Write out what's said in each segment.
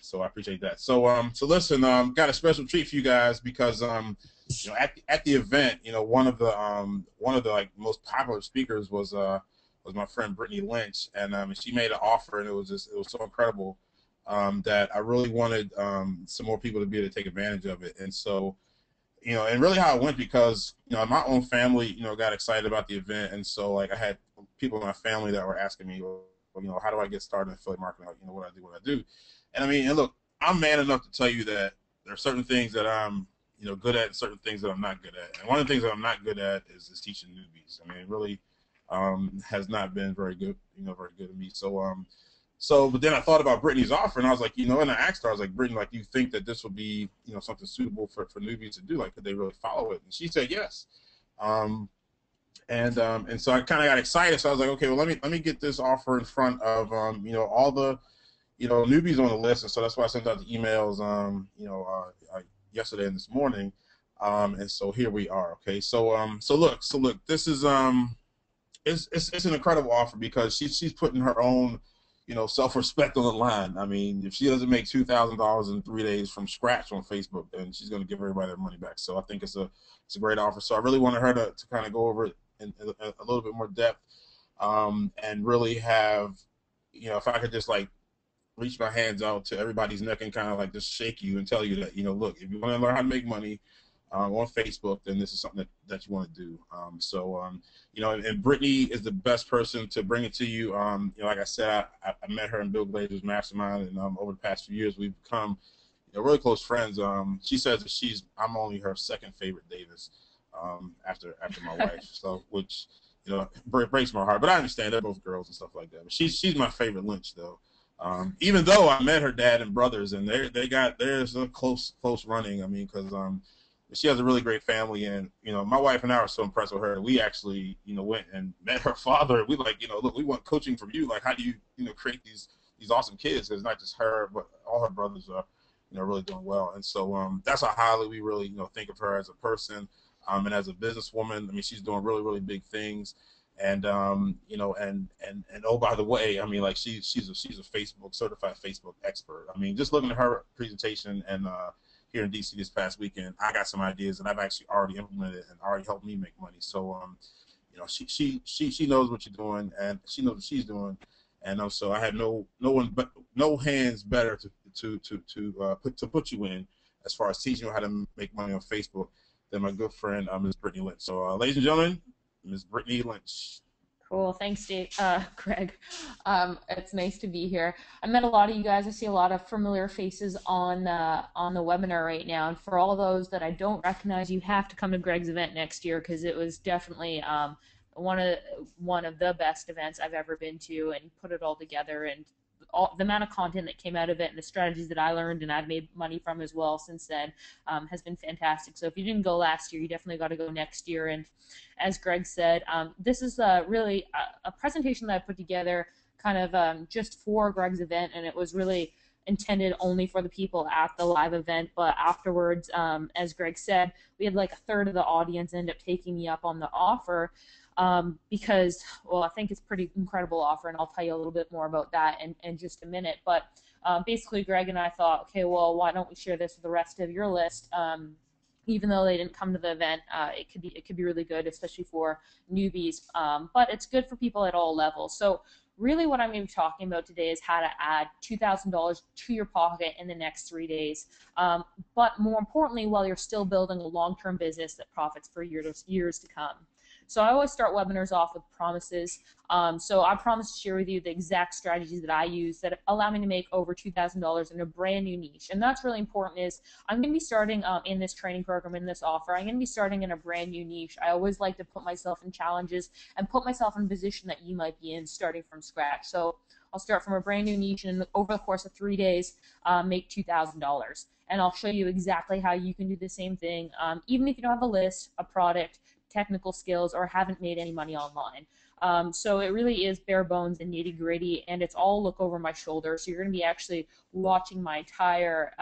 So I appreciate that. So listen, got a special treat for you guys because at the event, one of the like most popular speakers was my friend Brittany Lynch, and she made an offer, and it was so incredible that I really wanted some more people to be able to take advantage of it. And so, and really how it went, because my own family got excited about the event, and so like I had people in my family that were asking me, well, how do I get started in affiliate marketing? Like, what I do. And I mean, and look, I'm man enough to tell you that there are certain things that I'm good at, and certain things that I'm not good at. And one of the things that I'm not good at is teaching newbies. I mean, it really has not been very good, very good to me. But then I thought about Brittany's offer, and I was like, and I asked her, I was like, Brittany, like, do you think that this would be, something suitable for newbies to do? Like, could they really follow it? And she said yes. And so I kind of got excited. So I was like, okay, well, let me get this offer in front of, all the, newbies on the list. And so that's why I sent out the emails, yesterday and this morning. And so here we are. Okay. So look, this is, it's an incredible offer because she's putting her own, self-respect on the line. I mean, if she doesn't make $2,000 in 3 days from scratch on Facebook, then she's going to give everybody their money back. So I think it's a great offer. So I really wanted her to kind of go over it in a little bit more depth, and really have, if I could just like reach my hands out to everybody's neck and kind of like just shake you and tell you that, look, if you want to learn how to make money on Facebook, then this is something that you want to do. And Brittany is the best person to bring it to you. Like I said, I met her in Bill Glazer's mastermind, and over the past few years, we've become really close friends. She says that I'm only her second favorite Davis after my wife. So, which breaks my heart, but I understand they're both girls and stuff like that. But she's my favorite Lynch though. Even though I met her dad and brothers, and there's a close running. I mean, because she has a really great family, and my wife and I are so impressed with her that we actually went and met her father. We like look, we want coaching from you. Like, how do you create these awesome kids? It's not just her, but all her brothers are really doing well. And so that's how highly we really think of her as a person, and as a businesswoman. I mean, she's doing really big things. And and oh, by the way, I mean, like she's a certified Facebook expert. I mean, just looking at her presentation and here in DC this past weekend, I got some ideas, and I've actually already implemented it and already helped me make money. So she knows what you're doing, and she knows what she's doing, and so I had no hands better to put you in as far as teaching you how to make money on Facebook than my good friend Ms. Brittany Lynch. So ladies and gentlemen, Ms. Brittany Lynch. Cool. Thanks, Greg. It's nice to be here. I met a lot of you guys. I see a lot of familiar faces on the webinar right now. And for all those that I don't recognize, you have to come to Greg's event next year, because it was definitely one of the best events I've ever been to, and put it all together. And the amount of content that came out of it and the strategies that I learned and I've made money from as well since then has been fantastic. So if you didn't go last year, you definitely got to go next year. And as Greg said, this is really a presentation that I put together kind of just for Greg's event, and it was really intended only for the people at the live event. But afterwards, as Greg said, we had like a third of the audience end up taking me up on the offer. Because, well, I think it's a pretty incredible offer, and I'll tell you a little bit more about that in just a minute. But basically, Greg and I thought, okay, well, why don't we share this with the rest of your list? Even though they didn't come to the event, it could be really good, especially for newbies. But it's good for people at all levels. So really what I'm going to be talking about today is how to add $2,000 to your pocket in the next 3 days. But more importantly, while you're still building a long-term business that profits for years to come. So I always start webinars off with promises. So I promise to share with you the exact strategies that I use that allow me to make over $2,000 in a brand new niche. And that's really important. Is I'm going to be starting in this training program, in this offer, I'm going to be starting in a brand new niche. I always like to put myself in challenges and put myself in a position that you might be in, starting from scratch. So I'll start from a brand new niche, and over the course of 3 days, make $2,000. And I'll show you exactly how you can do the same thing, even if you don't have a list, a product, technical skills, or haven't made any money online. So it really is bare bones and nitty gritty, and it's all look over my shoulder. So you're going to be actually watching my entire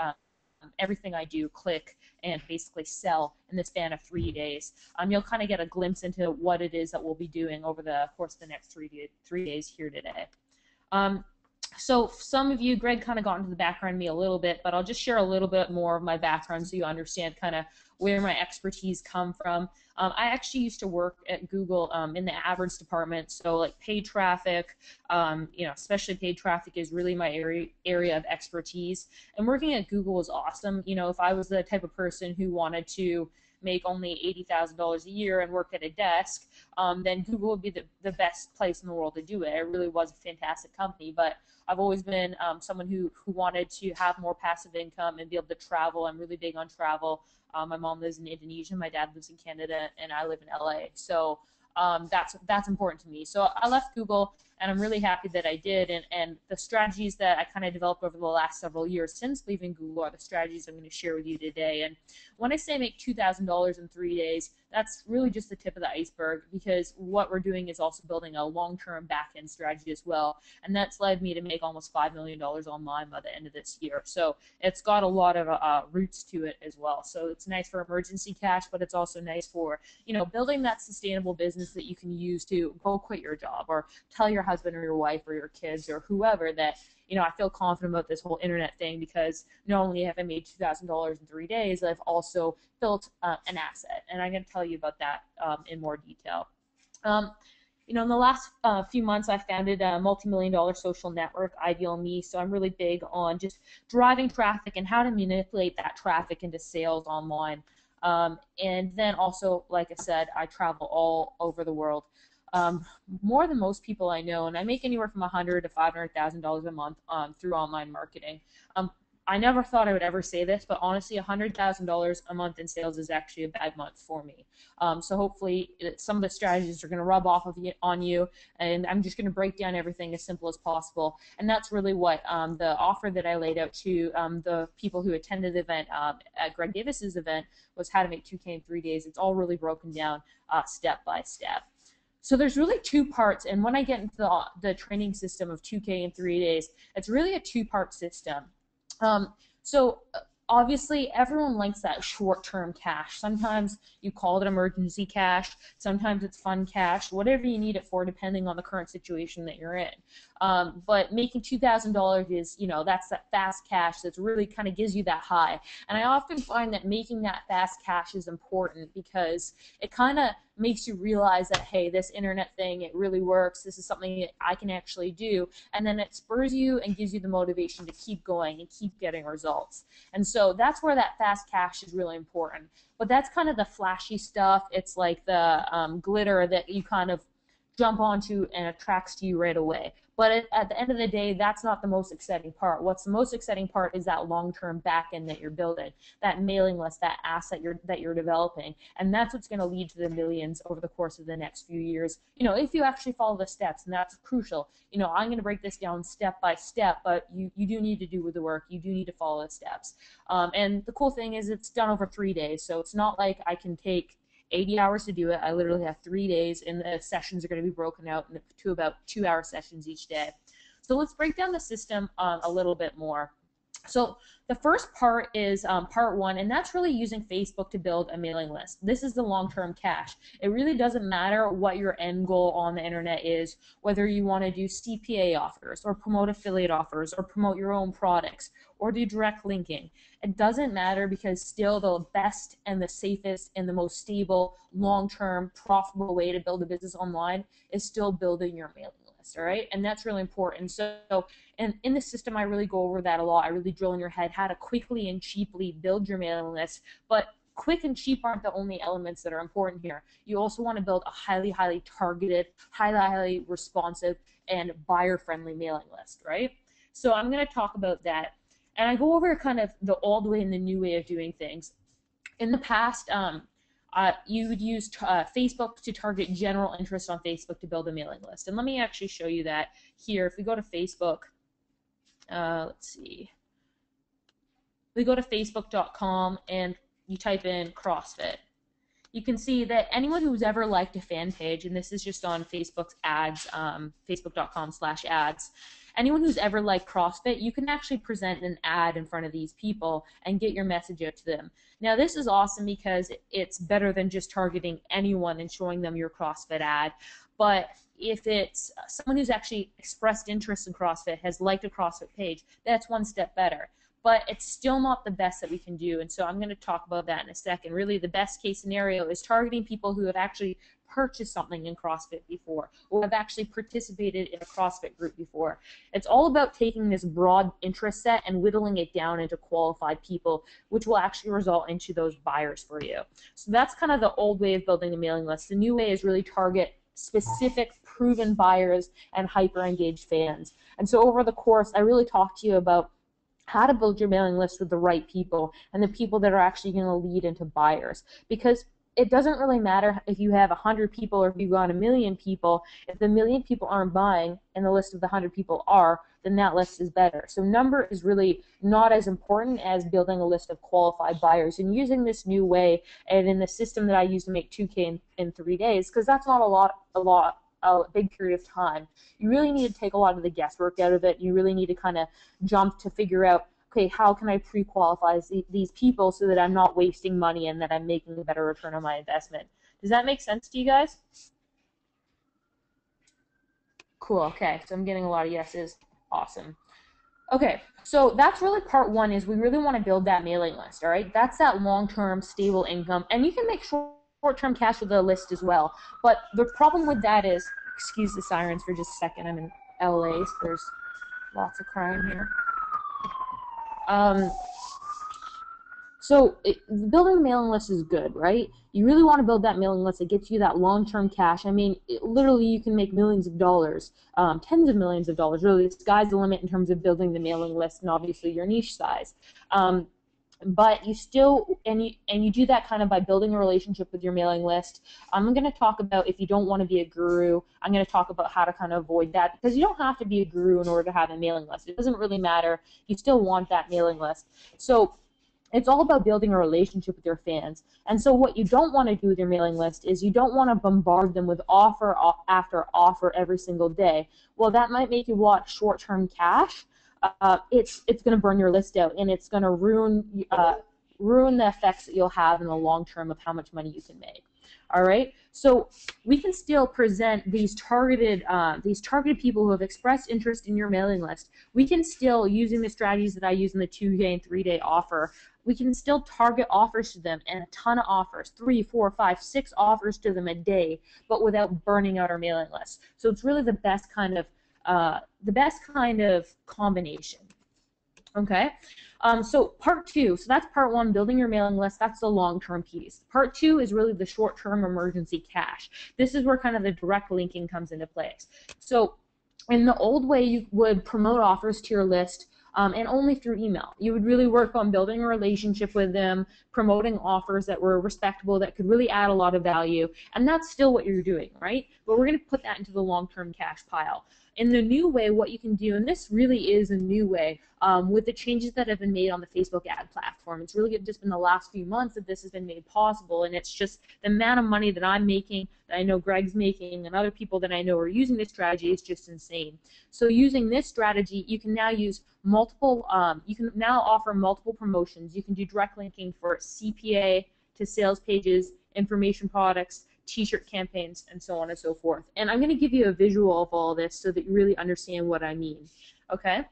everything I do click and basically sell in the span of 3 days. You'll kind of get a glimpse into what it is that we'll be doing over the course of the next 3 days here today. So some of you, Greg kind of got into the background of me a little bit, but I'll just share a little bit more of my background so you understand kind of where my expertise come from. I actually used to work at Google in the AdWords department, so like paid traffic, especially paid traffic is really my area of expertise. And working at Google was awesome. If I was the type of person who wanted to make only $80,000 a year and work at a desk, then Google would be the best place in the world to do it. It really was a fantastic company, but I've always been someone who wanted to have more passive income and be able to travel. I'm really big on travel. My mom lives in Indonesia, my dad lives in Canada, and I live in LA. So that's important to me. So I left Google, and I'm really happy that I did. And the strategies that I kind of developed over the last several years since leaving Google are the strategies I'm going to share with you today. And when I say make $2,000 in 3 days, that's really just the tip of the iceberg, because what we're doing is also building a long-term back-end strategy as well. And that's led me to make almost $5 million online by the end of this year. So it's got a lot of roots to it as well. So it's nice for emergency cash, but it's also nice for, building that sustainable business that you can use to go quit your job or tell your husband or your wife or your kids or whoever that, I feel confident about this whole internet thing, because not only have I made $2,000 in 3 days, I've also built an asset. And I'm going to tell you about that in more detail. In the last few months, I founded a multi-million-dollar social network, Ideal Me. So I'm really big on just driving traffic and how to manipulate that traffic into sales online. And then also, like I said, I travel all over the world. More than most people I know, and I make anywhere from $100,000 to $500,000 a month through online marketing. I never thought I would ever say this, but honestly, $100,000 a month in sales is actually a bad month for me. So hopefully, some of the strategies are going to rub off on you, and I'm just going to break down everything as simple as possible. And that's really what the offer that I laid out to the people who attended the event at Greg Davis's event was how to make 2K in 3 days. It's all really broken down step by step. So there's really two parts, and when I get into the training system of 2K in 3 days, it's really a two-part system. So obviously everyone likes that short-term cash. Sometimes you call it emergency cash, sometimes it's fun cash, whatever you need it for depending on the current situation that you're in. But making $2,000 is, that's that fast cash that really kind of gives you that high. And I often find that making that fast cash is important because it kind of makes you realize that, hey, this internet thing, it really works. This is something that I can actually do. And then it spurs you and gives you the motivation to keep going and keep getting results. And so that's where that fast cash is really important. But that's kind of the flashy stuff. It's like the glitter that you kind of jump onto and attracts to you right away. But at the end of the day, that's not the most exciting part. What's the most exciting part is that long-term back end that you're building, that mailing list, that asset that you're developing, and that's what's going to lead to the millions over the course of the next few years. If you actually follow the steps, and that's crucial. I'm going to break this down step by step, but you do need to do the work. You do need to follow the steps. And the cool thing is it's done over 3 days, so it's not like I can take 80 hours to do it. I literally have 3 days, and the sessions are going to be broken out into about 2-hour sessions each day. So let's break down the system a little bit more. So the first part is part one, and that's really using Facebook to build a mailing list. This is the long-term cash. It really doesn't matter what your end goal on the internet is, whether you want to do CPA offers or promote affiliate offers or promote your own products or do direct linking. It doesn't matter, because still the best and the safest and the most stable, long-term, profitable way to build a business online is still building your mailing list, all right? And that's really important. So and in the system, I really go over that a lot. I really drill in your head how to quickly and cheaply build your mailing list. But quick and cheap aren't the only elements that are important here. You also want to build a highly, highly targeted, highly responsive, and buyer-friendly mailing list, right? So I'm going to talk about that. And I go over kind of the old way and the new way of doing things. In the past, you would use Facebook to target general interest on Facebook to build a mailing list. And let me actually show you that here. If we go to Facebook, let's see. We go to facebook.com and you type in CrossFit. You can see that anyone who's ever liked a fan page, and this is just on Facebook's ads, facebook.com/ads, anyone who's ever liked CrossFit, you can actually present an ad in front of these people and get your message out to them. Now, this is awesome because it's better than just targeting anyone and showing them your CrossFit ad. But if it's someone who's actually expressed interest in CrossFit, has liked a CrossFit page, that's one step better. But it's still not the best that we can do, and so I'm going to talk about that in a second. Really, the best case scenario is targeting people who have actually purchased something in CrossFit before, or have actually participated in a CrossFit group before. It's all about taking this broad interest set and whittling it down into qualified people, which will actually result into those buyers for you. So that's kind of the old way of building a mailing list. The new way is really target specific proven buyers and hyper engaged fans. And so over the course, I really talked to you about how to build your mailing list with the right people and the people that are actually going to lead into buyers. Because it doesn't really matter if you have 100 people or if you've got 1,000,000 people. If the 1,000,000 people aren't buying and the list of the 100 people are, then that list is better. So number is really not as important as building a list of qualified buyers. And using this new way and in the system that I use to make 2K in 3 days, because that's not a big period of time. You really need to take a lot of the guesswork out of it. You really need to kind of jump to figure out, okay, how can I pre-qualify these people so that I'm not wasting money and that I'm making a better return on my investment. Does that make sense to you guys? Cool, okay, so I'm getting a lot of yeses. Awesome. Okay, so that's really part one, is we really want to build that mailing list, all right? That's that long-term stable income, and you can make short-term cash with the list as well. But the problem with that is, excuse the sirens for just a second, I'm in LA, so there's lots of crime here. Building a mailing list is good, right? You really want to build that mailing list that gets you that long-term cash. I mean, literally, you can make millions of dollars, tens of millions of dollars. Really, the sky's the limit in terms of building the mailing list, and obviously your niche size. But you still, and you do that kind of by building a relationship with your mailing list. I'm going to talk about, if you don't want to be a guru, I'm going to talk about how to kind of avoid that, because you don't have to be a guru in order to have a mailing list. It doesn't really matter. You still want that mailing list. So it's all about building a relationship with your fans. And so what you don't want to do with your mailing list is you don't want to bombard them with offer after offer every single day. Well, that might make you want short-term cash. It's going to burn your list out, and it's going to ruin the effects that you'll have in the long term of how much money you can make. All right, so we can still present these targeted people who have expressed interest in your mailing list. We can still, using the strategies that I use in the 2-day and 3-day offer, we can still target offers to them, and a ton of offers, 3, 4, 5, 6 offers to them a day, but without burning out our mailing list. So it's really the best kind of combination. Okay, so part two, so that's part one, building your mailing list. That's the long-term piece. Part two is really the short-term emergency cash. This is where kind of the direct linking comes into place. So in the old way, you would promote offers to your list, and only through email. You would really work on building a relationship with them, promoting offers that were respectable, that could really add a lot of value, and that's still what you're doing, right? But we're going to put that into the long-term cash pile. In the new way, what you can do, and this really is a new way, with the changes that have been made on the Facebook ad platform, it's really just been the last few months that this has been made possible, and it's just the amount of money that I'm making, that I know Greg's making, and other people that I know are using this strategy is just insane. So using this strategy, you can now use multiple, you can now offer multiple promotions. You can do direct linking for CPA to sales pages, information products, t-shirt campaigns, and so on and so forth. And I'm going to give you a visual of all this so that you really understand what I mean. Okay?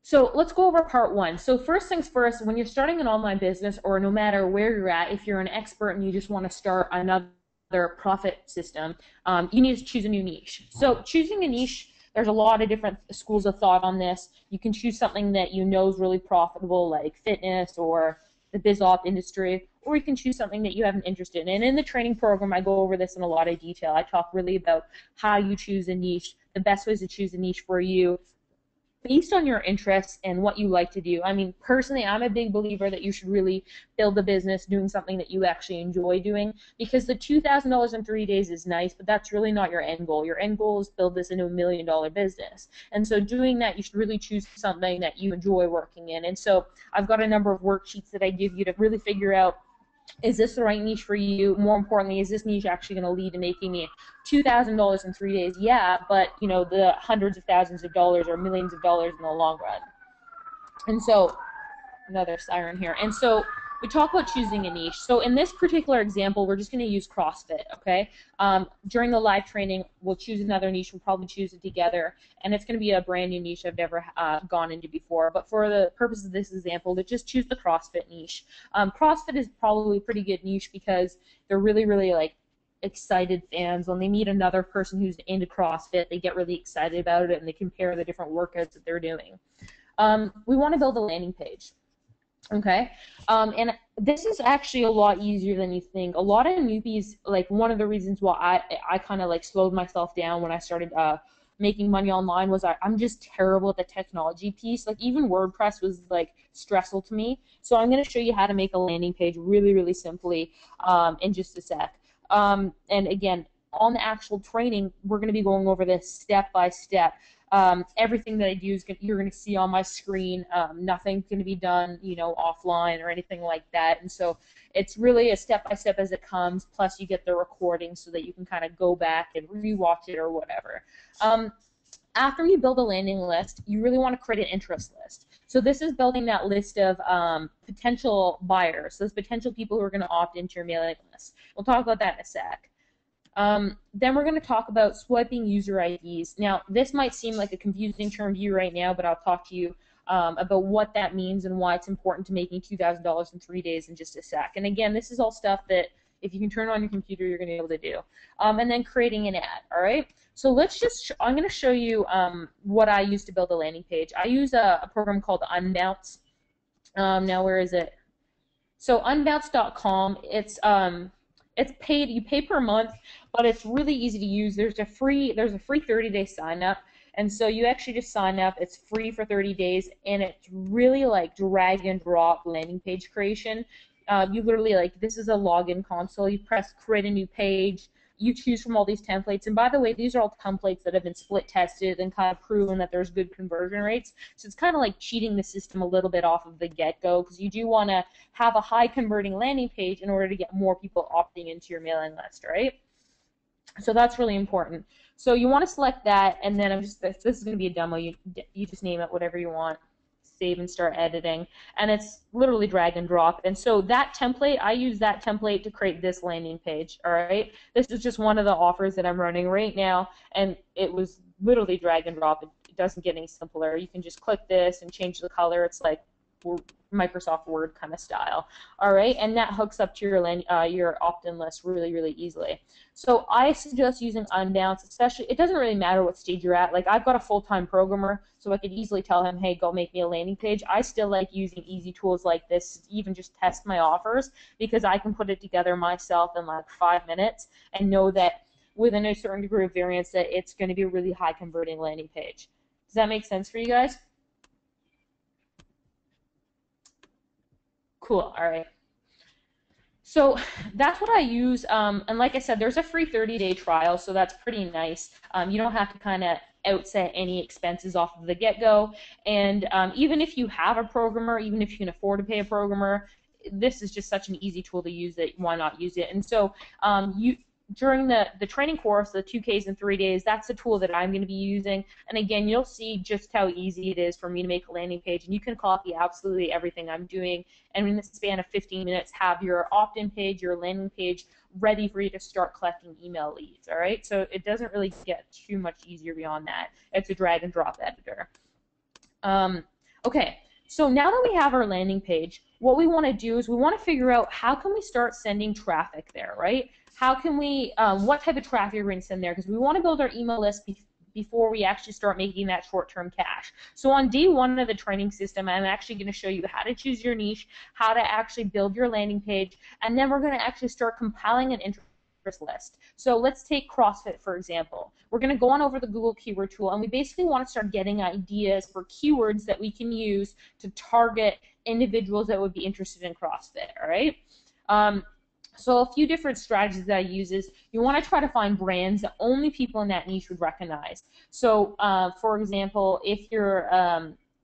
So let's go over part one. So first things first, when you're starting an online business, or no matter where you're at, if you're an expert and you just want to start another profit system, you need to choose a new niche. So choosing a niche, there's a lot of different schools of thought on this. You can choose something that you know is really profitable, like fitness or the biz op industry, or you can choose something that you have an interest in. And in the training program, I go over this in a lot of detail. I talk really about how you choose a niche, the best ways to choose a niche for you, based on your interests and what you like to do. I mean, personally, I'm a big believer that you should really build a business doing something that you actually enjoy doing, because the $2,000 in 3 days is nice, but that's really not your end goal. Your end goal is to build this into $1 million business. And so doing that, you should really choose something that you enjoy working in. And so I've got a number of worksheets that I give you to really figure out, is this the right niche for you? More importantly, is this niche actually going to lead to making me $2,000 in 3 days? Yeah, but you know, the hundreds of thousands of dollars or millions of dollars in the long run. And so, another siren here. And so we talk about choosing a niche. So in this particular example, we're just going to use CrossFit, okay? During the live training, we'll choose another niche. We'll probably choose it together, and it's going to be a brand new niche I've never gone into before. But for the purpose of this example, let's just choose the CrossFit niche. CrossFit is probably a pretty good niche because they're really, really like excited fans. When they meet another person who's into CrossFit, they get really excited about it and they compare the different workouts that they're doing. We want to build a landing page. Okay, and this is actually a lot easier than you think. A lot of newbies, like one of the reasons why I kind of like slowed myself down when I started making money online was I'm just terrible at the technology piece. Like even WordPress was like stressful to me. So I'm going to show you how to make a landing page really, really simply in just a sec. And again, on the actual training, we're going to be going over this step by step. Everything that I do is you're going to see on my screen. Nothing's going to be done, you know, offline or anything like that. And so it's really a step by step as it comes. Plus, you get the recording so that you can kind of go back and rewatch it or whatever. After you build a landing list, you really want to create an interest list. So this is building that list of potential buyers, those potential people who are going to opt into your mailing list. We'll talk about that in a sec. Then we're going to talk about swiping user IDs. Now, this might seem like a confusing term to you right now, but I'll talk to you about what that means and why it's important to making $2,000 in 3 days in just a sec. And again, this is all stuff that if you can turn on your computer, you're going to be able to do. And then creating an ad, all right? So let's just, I'm going to show you what I use to build a landing page. I use a program called Unbounce. Now, where is it? So unbounce.com, it's paid. You pay per month, but it's really easy to use. There's a free 30-day sign up, and so you actually just sign up. It's free for 30 days, and it's really like drag and drop landing page creation. You literally like this is a login console. You press create a new page. You choose from all these templates, and by the way, these are all templates that have been split tested and kind of proven that there's good conversion rates. So it's kind of like cheating the system a little bit off of the get-go because you do want to have a high converting landing page in order to get more people opting into your mailing list, right? So that's really important. So you want to select that, and then this is going to be a demo. You just name it whatever you want. Save and start editing, and it's literally drag and drop. And so that template, I use that template to create this landing page. All right, this is just one of the offers that I'm running right now, and it was literally drag and drop. It doesn't get any simpler. You can just click this and change the color. It's like Microsoft Word kind of style. All right, and that hooks up to your opt-in list really, really easily. So I suggest using Unbounce, especially. It doesn't really matter what stage you're at. Like I've got a full-time programmer, so I could easily tell him, hey, go make me a landing page. I still like using easy tools like this to even just test my offers because I can put it together myself in like 5 minutes and know that within a certain degree of variance that it's going to be a really high converting landing page. Does that make sense for you guys? Cool, all right. So that's what I use, and like I said, there's a free 30-day trial, so that's pretty nice. You don't have to kind of outset any expenses off of the get-go, and even if you have a programmer, even if you can afford to pay a programmer, this is just such an easy tool to use that why not use it? And so during the training course, the 2Ks in 3 days, that's the tool that I'm going to be using. And again, you'll see just how easy it is for me to make a landing page, and you can copy absolutely everything I'm doing, and in the span of 15 minutes, have your opt-in page, your landing page ready for you to start collecting email leads. All right, so it doesn't really get too much easier beyond that. It's a drag and drop editor. Okay. So now that we have our landing page, what we want to do is we want to figure out how can we start sending traffic there, right? How can we, what type of traffic we're going to send there? Because we want to build our email list before we actually start making that short-term cash. So on day one of the training system, I'm actually going to show you how to choose your niche, how to actually build your landing page, and then we're going to actually start compiling an interest list. So let's take CrossFit, for example. We're going to go on over the Google keyword tool, and we basically want to start getting ideas for keywords that we can use to target individuals that would be interested in CrossFit, all right? So a few different strategies that I use is you want to try to find brands that only people in that niche would recognize. So, for example, if you're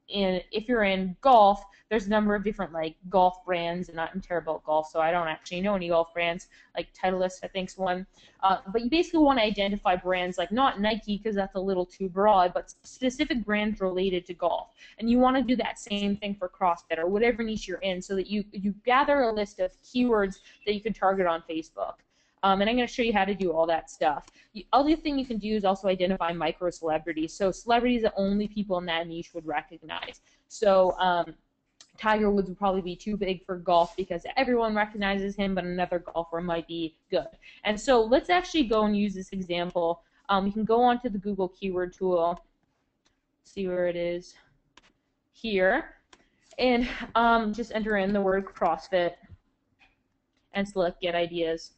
if you're in golf, there's a number of different like golf brands, and I'm terrible at golf, so I don't actually know any golf brands. Like Titleist, I think's one. But you basically want to identify brands like not Nike because that's a little too broad, but specific brands related to golf. And you want to do that same thing for CrossFit or whatever niche you're in, so that you gather a list of keywords that you can target on Facebook. And I'm going to show you how to do all that stuff. The other thing you can do is also identify micro celebrities. So celebrities that only people in that niche would recognize. So Tiger Woods would probably be too big for golf because everyone recognizes him, but another golfer might be good. And so let's actually go and use this example. You can go onto the Google keyword tool, see where it is here, and just enter in the word CrossFit and select Get Ideas.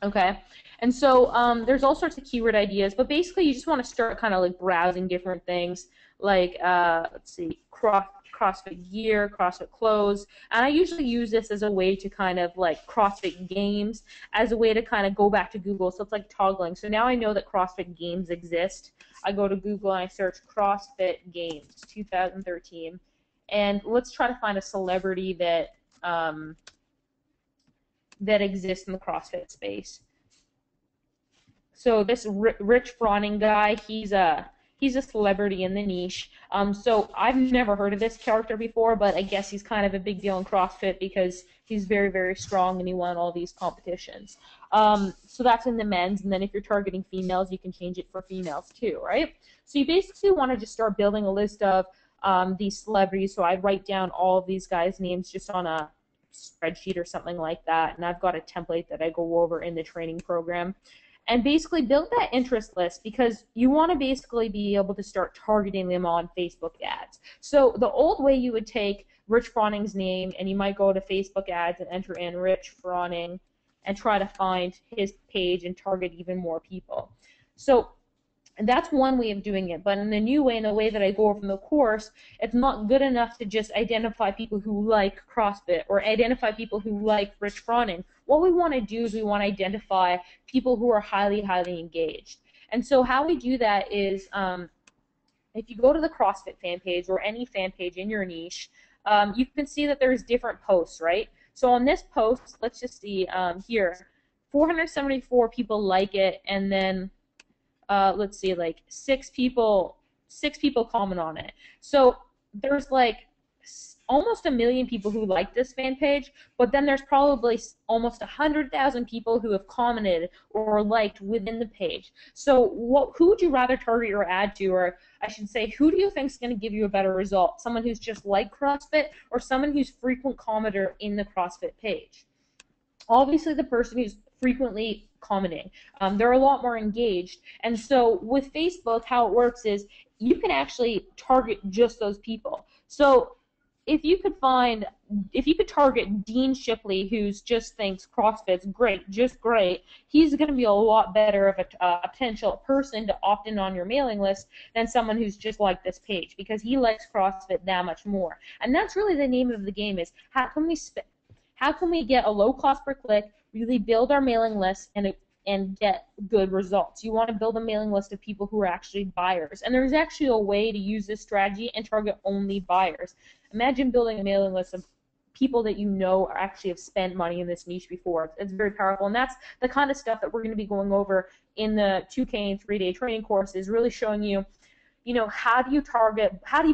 Okay, and so there's all sorts of keyword ideas, but basically you just want to start kind of like browsing different things, like let's see, CrossFit gear, CrossFit clothes, and I usually use this as a way to kind of like CrossFit games as a way to kind of go back to Google. So it's like toggling. So now I know that CrossFit games exist. I go to Google and I search CrossFit games 2013, and let's try to find a celebrity that that exists in the CrossFit space. So this Rich Froning guy, he's a celebrity in the niche. So I've never heard of this character before, but I guess he's kind of a big deal in CrossFit because he's very, very strong and he won all these competitions. So that's in the men's, and then if you're targeting females, you can change it for females too, right? So you basically want to just start building a list of these celebrities. So I write down all of these guys' names just on a spreadsheet or something like that, and I've got a template that I go over in the training program, and basically build that interest list because you want to basically be able to start targeting them on Facebook ads. So the old way, you would take Rich Froning's name and you might go to Facebook ads and enter in Rich Froning and try to find his page and target even more people. So and that's one way of doing it, but in the new way, in the way that I go over in the course, it's not good enough to just identify people who like CrossFit or identify people who like Rich Froning. What we want to do is we want to identify people who are highly, highly engaged. And so how we do that is if you go to the CrossFit fan page or any fan page in your niche, you can see that there's different posts, right? So on this post, let's just see here, 474 people like it, and then let's see, like six people comment on it. So there's like almost 1 million people who like this fan page, but then there's probably almost 100,000 people who have commented or liked within the page. So who would you rather target your ad to, or I should say, who do you think is going to give you a better result? Someone who's just like CrossFit or someone who's frequent commenter in the CrossFit page? Obviously the person who's frequently commenting. They're a lot more engaged. And so with Facebook, how it works is you can actually target just those people. So if you could target Dean Shipley, who just thinks CrossFit's great, just great, he's going to be a lot better of a potential person to opt in on your mailing list than someone who's just like this page, because he likes CrossFit that much more. And that's really the name of the game, is how can we get a low cost per click, really build our mailing list, and get good results. You want to build a mailing list of people who are actually buyers. And there's actually a way to use this strategy and target only buyers. Imagine building a mailing list of people that you know actually have spent money in this niche before. It's very powerful, and that's the kind of stuff that we're going to be going over in the 2K and 3-day training course, is really showing you, how do you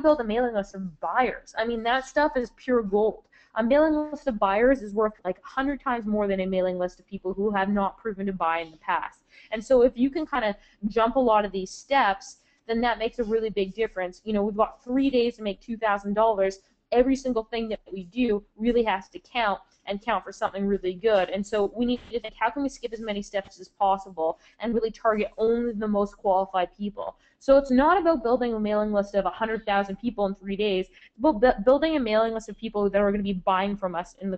build a mailing list of buyers? I mean, that stuff is pure gold. A mailing list of buyers is worth like 100 times more than a mailing list of people who have not proven to buy in the past. And so if you can kind of jump a lot of these steps, then that makes a really big difference. We've got 3 days to make $2,000. Every single thing that we do really has to count, and count for something really good. And so we need to think, how can we skip as many steps as possible and really target only the most qualified people? So it's not about building a mailing list of 100,000 people in 3 days. It's about building a mailing list of people that are going to be buying from us in the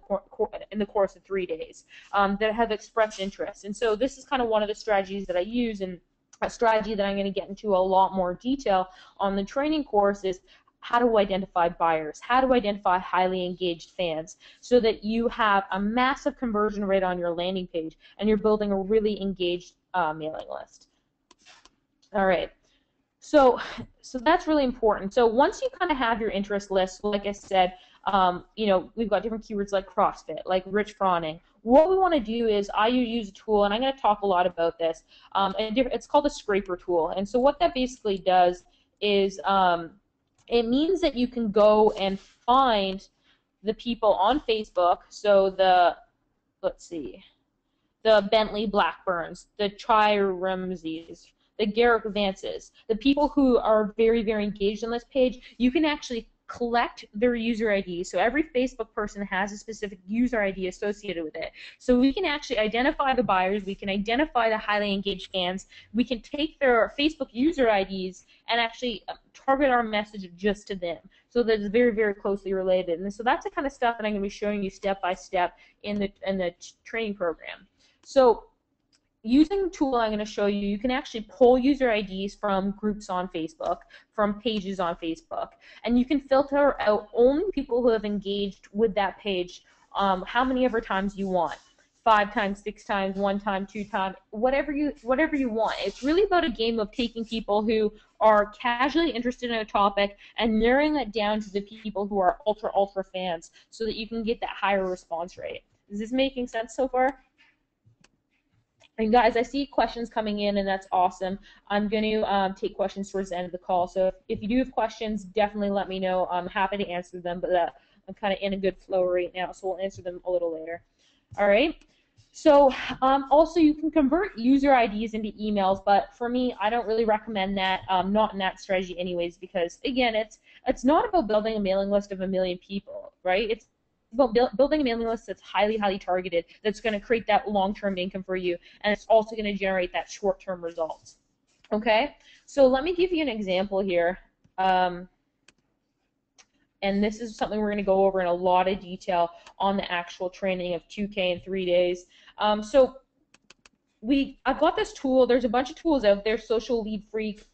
course of 3 days, that have expressed interest. And so this is kind of one of the strategies that I use, and a strategy that I'm going to get into a lot more detail on the training course is how to identify buyers, how to identify highly engaged fans, so that you have a massive conversion rate on your landing page and you're building a really engaged mailing list. All right. So that's really important. So once you kind of have your interest list, like I said, we've got different keywords like CrossFit, like Rich Froning. What we want to do is I use a tool, and I'm going to talk a lot about this. It's called a scraper tool. And so what that basically does is it means that you can go and find the people on Facebook. So let's see, the Bentley Blackburns, the Ramseys, the Garrick Vances, the people who are very, very engaged on this page, you can actually collect their user ID. So every Facebook person has a specific user ID associated with it. So we can actually identify the buyers, we can identify the highly engaged fans, we can take their Facebook user IDs and actually target our message just to them. So that's very, very closely related. And so that's the kind of stuff that I'm going to be showing you step by step in the training program. So using the tool I'm going to show you, you can actually pull user IDs from groups on Facebook, from pages on Facebook, and you can filter out only people who have engaged with that page how many ever times you want. 5 times, 6 times, 1 time, 2 times, whatever you want. It's really about a game of taking people who are casually interested in a topic and narrowing it down to the people who are ultra fans so that you can get that higher response rate. Is this making sense so far? And guys, I see questions coming in, and that's awesome. I'm going to take questions towards the end of the call. So if you do have questions, definitely let me know. I'm happy to answer them, but I'm kind of in a good flow right now, so we'll answer them a little later. All right. So also, you can convert user IDs into emails, but for me, I don't really recommend that, not in that strategy anyways, because, again, it's not about building a mailing list of 1 million people, right? It's about building a mailing list that's highly, highly targeted, that's going to create that long-term income for you, and it's also going to generate that short-term results. Okay? So let me give you an example here. And this is something we're going to go over in a lot of detail on the actual training of 2K in 3 days. So I've got this tool. There's a bunch of tools out there, Social Lead Freak.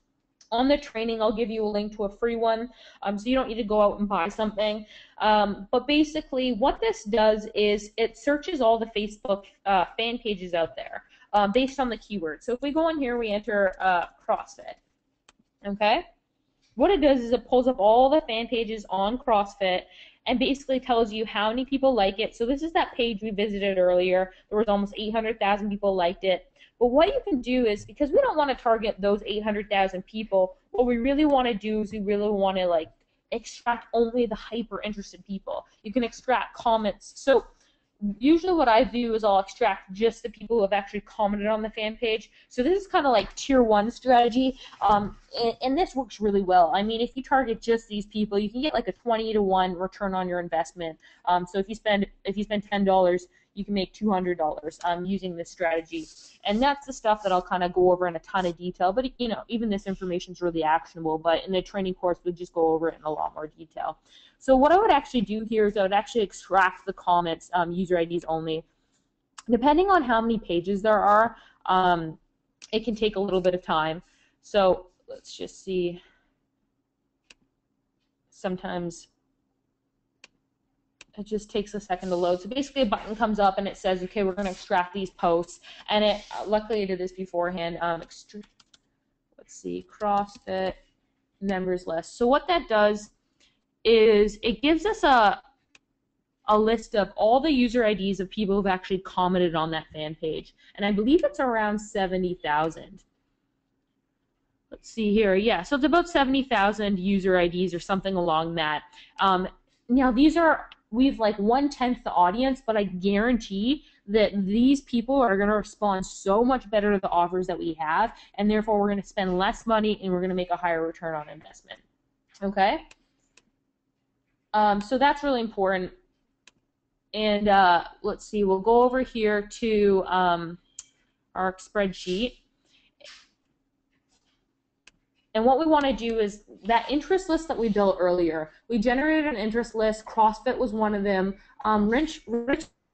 On the training, I'll give you a link to a free one, so you don't need to go out and buy something. But basically, what this does is it searches all the Facebook fan pages out there based on the keyword. So if we go in here, we enter CrossFit. Okay? What it does is it pulls up all the fan pages on CrossFit and basically tells you how many people like it. So this is that page we visited earlier. There was almost 800,000 people liked it. But what you can do is, because we don't want to target those 800,000 people, what we really want to do is we really want to extract only the hyper interested people. You can extract comments. So usually what I do is I'll extract just the people who have actually commented on the fan page. So this is kind of like tier 1 strategy, and this works really well. I mean, if you target just these people, you can get like a 20-to-1 return on your investment. So if you spend $10, you can make $200 using this strategy. And that's the stuff that I'll kind of go over in a ton of detail. But even this information is really actionable. But in the training course, we just go over it in a lot more detail. So what I would actually do here is I would actually extract the comments, user IDs only. Depending on how many pages there are, it can take a little bit of time. So let's just see. Sometimes it just takes a second to load. So basically a button comes up and it says, okay, we're going to extract these posts. And it luckily I did this beforehand. Let's see, CrossFit members list. So what that does is it gives us a list of all the user IDs of people who've actually commented on that fan page. And I believe it's around 70,000. Let's see here. Yeah, so it's about 70,000 user IDs or something along that. Now we've like 1/10 the audience, but I guarantee that these people are going to respond so much better to the offers that we have, and therefore we're going to spend less money and we're going to make a higher return on investment. Okay? So that's really important. And let's see, we'll go over here to our spreadsheet. And what we want to do is that interest list that we built earlier. We generated an interest list. CrossFit was one of them. Rich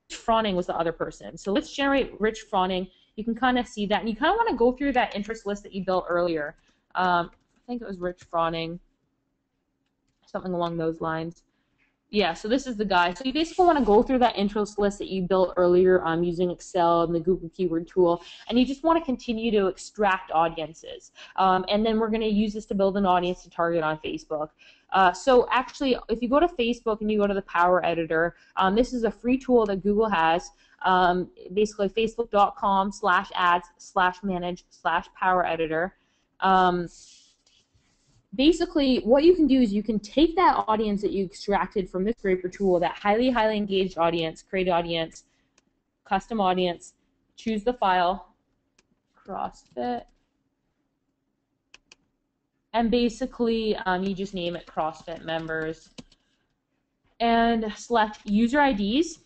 Froning was the other person. So let's generate Rich Froning. You can kind of see that. And you kind of want to go through that interest list that you built earlier. I think it was Rich Froning, something along those lines. Yeah, so this is the guy. So you basically want to go through that interest list that you built earlier using Excel and the Google Keyword tool, and you just want to continue to extract audiences. And then we're going to use this to build an audience to target on Facebook. So actually, if you go to Facebook and you go to the Power Editor, this is a free tool that Google has. Basically, facebook.com/ads/manage/Power Editor. Basically, what you can do is you can take that audience that you extracted from the scraper tool, that highly engaged audience, create audience, custom audience, choose the file, CrossFit, and basically you just name it CrossFit members, and select user IDs,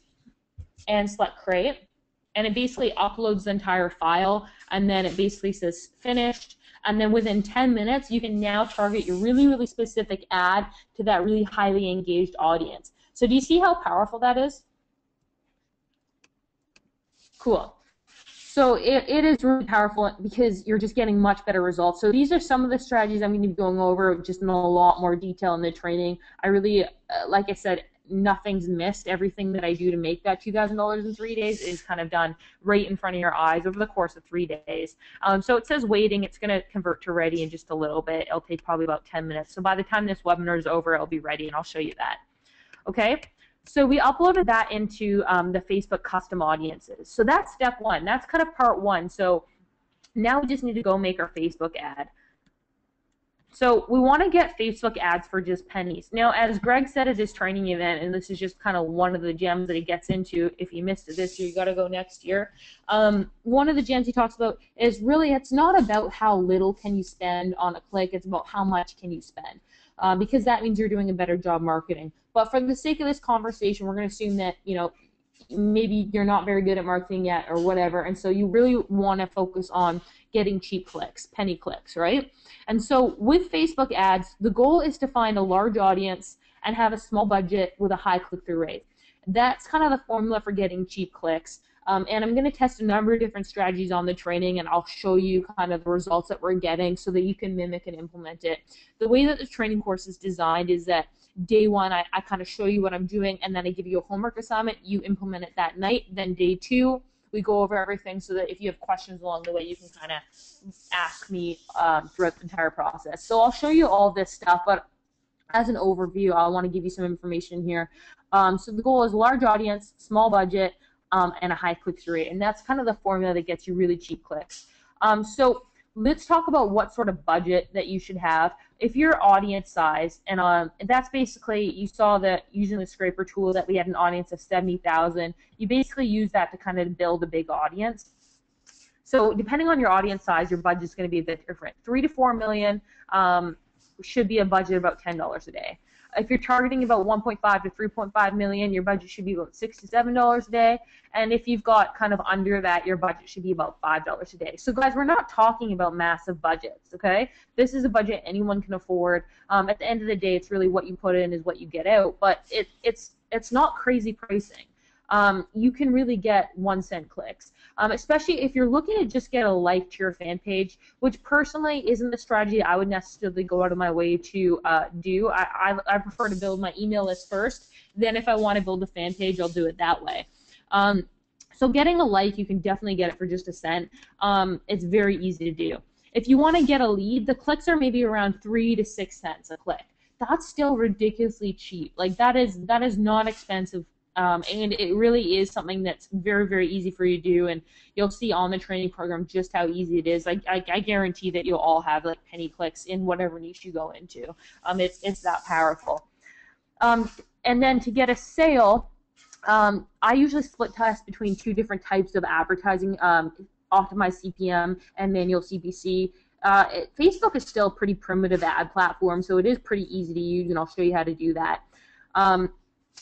and select create, and it basically uploads the entire file, and then it basically says finished. And then within 10 minutes, you can now target your really specific ad to that really highly engaged audience. So do you see how powerful that is? Cool. So it is really powerful because you're just getting much better results. So these are some of the strategies I'm going to be going over just in a lot more detail in the training. I really, like I said, nothing's missed. Everything that I do to make that $2,000 in 3 days is kind of done right in front of your eyes over the course of 3 days. So it says waiting. It's going to convert to ready in just a little bit. It'll take probably about 10 minutes. So by the time this webinar is over, it'll be ready, and I'll show you that. Okay? So we uploaded that into the Facebook custom audiences. So that's step one. That's kind of part one. So now we just need to go make our Facebook ad. So we want to get Facebook ads for just pennies. Now, as Greg said at his training event, and this is just kind of one of the gems that he gets into, if you missed it this year, you got to go next year. One of the gems he talks about is really it's not about how little can you spend on a click, it's about how much can you spend. Because that means you're doing a better job marketing. But for the sake of this conversation, we're going to assume that, you know, maybe you're not very good at marketing yet or whatever, and so you really want to focus on getting cheap clicks, penny clicks, right? And so with Facebook ads, the goal is to find a large audience and have a small budget with a high click-through rate. That's kind of the formula for getting cheap clicks. And I'm going to test a number of different strategies on the training, and I'll show you kind of the results that we're getting so that you can mimic and implement it. The way that the training course is designed is that day one, I kind of show you what I'm doing, and then I give you a homework assignment. You implement it that night. Then day two, we go over everything so that if you have questions along the way, you can kind of ask me throughout the entire process. So I'll show you all this stuff, but as an overview, I want to give you some information here. So the goal is large audience, small budget, and a high click-through rate, and that's kind of the formula that gets you really cheap clicks. So let's talk about what sort of budget that you should have. If your audience size, and that's basically, you saw that using the scraper tool that we had an audience of 70,000, you basically use that to kind of build a big audience. So depending on your audience size, your budget is going to be a bit different. 3 to 4 million should be a budget of about $10 a day. If you're targeting about 1.5 to 3.5 million, your budget should be about $6 to $7 a day. And if you've got kind of under that, your budget should be about $5 a day. So guys, we're not talking about massive budgets, okay? This is a budget anyone can afford. At the end of the day, it's really what you put in is what you get out. But it's not crazy pricing. You can really get 1-cent clicks, especially if you're looking to just get a like to your fan page, which personally isn't the strategy I would necessarily go out of my way to do. I prefer to build my email list first. Then if I want to build a fan page, I'll do it that way. So getting a like, you can definitely get it for just a cent. It's very easy to do. If you want to get a lead, the clicks are maybe around 3 to 6 cents a click. That's still ridiculously cheap. Like that is not expensive. And it really is something that's very easy for you to do, and you'll see on the training program just how easy it is. I guarantee that you'll all have like penny clicks in whatever niche you go into. It's that powerful. And then to get a sale, I usually split test between 2 different types of advertising, optimized CPM and manual CPC. Facebook is still a pretty primitive ad platform, so it is pretty easy to use, and I'll show you how to do that.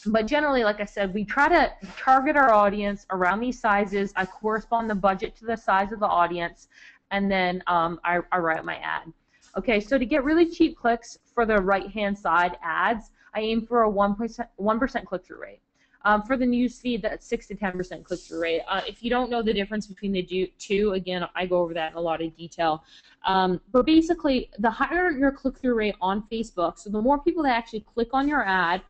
But generally, like I said, we try to target our audience around these sizes. I correspond the budget to the size of the audience, and then I write my ad. Okay, so to get really cheap clicks for the right-hand side ads, I aim for a 1% click-through rate. For the news feed, that's 6 to 10% click-through rate. If you don't know the difference between the two, again, I go over that in a lot of detail. But basically, the higher your click-through rate on Facebook, so the more people that actually click on your ad,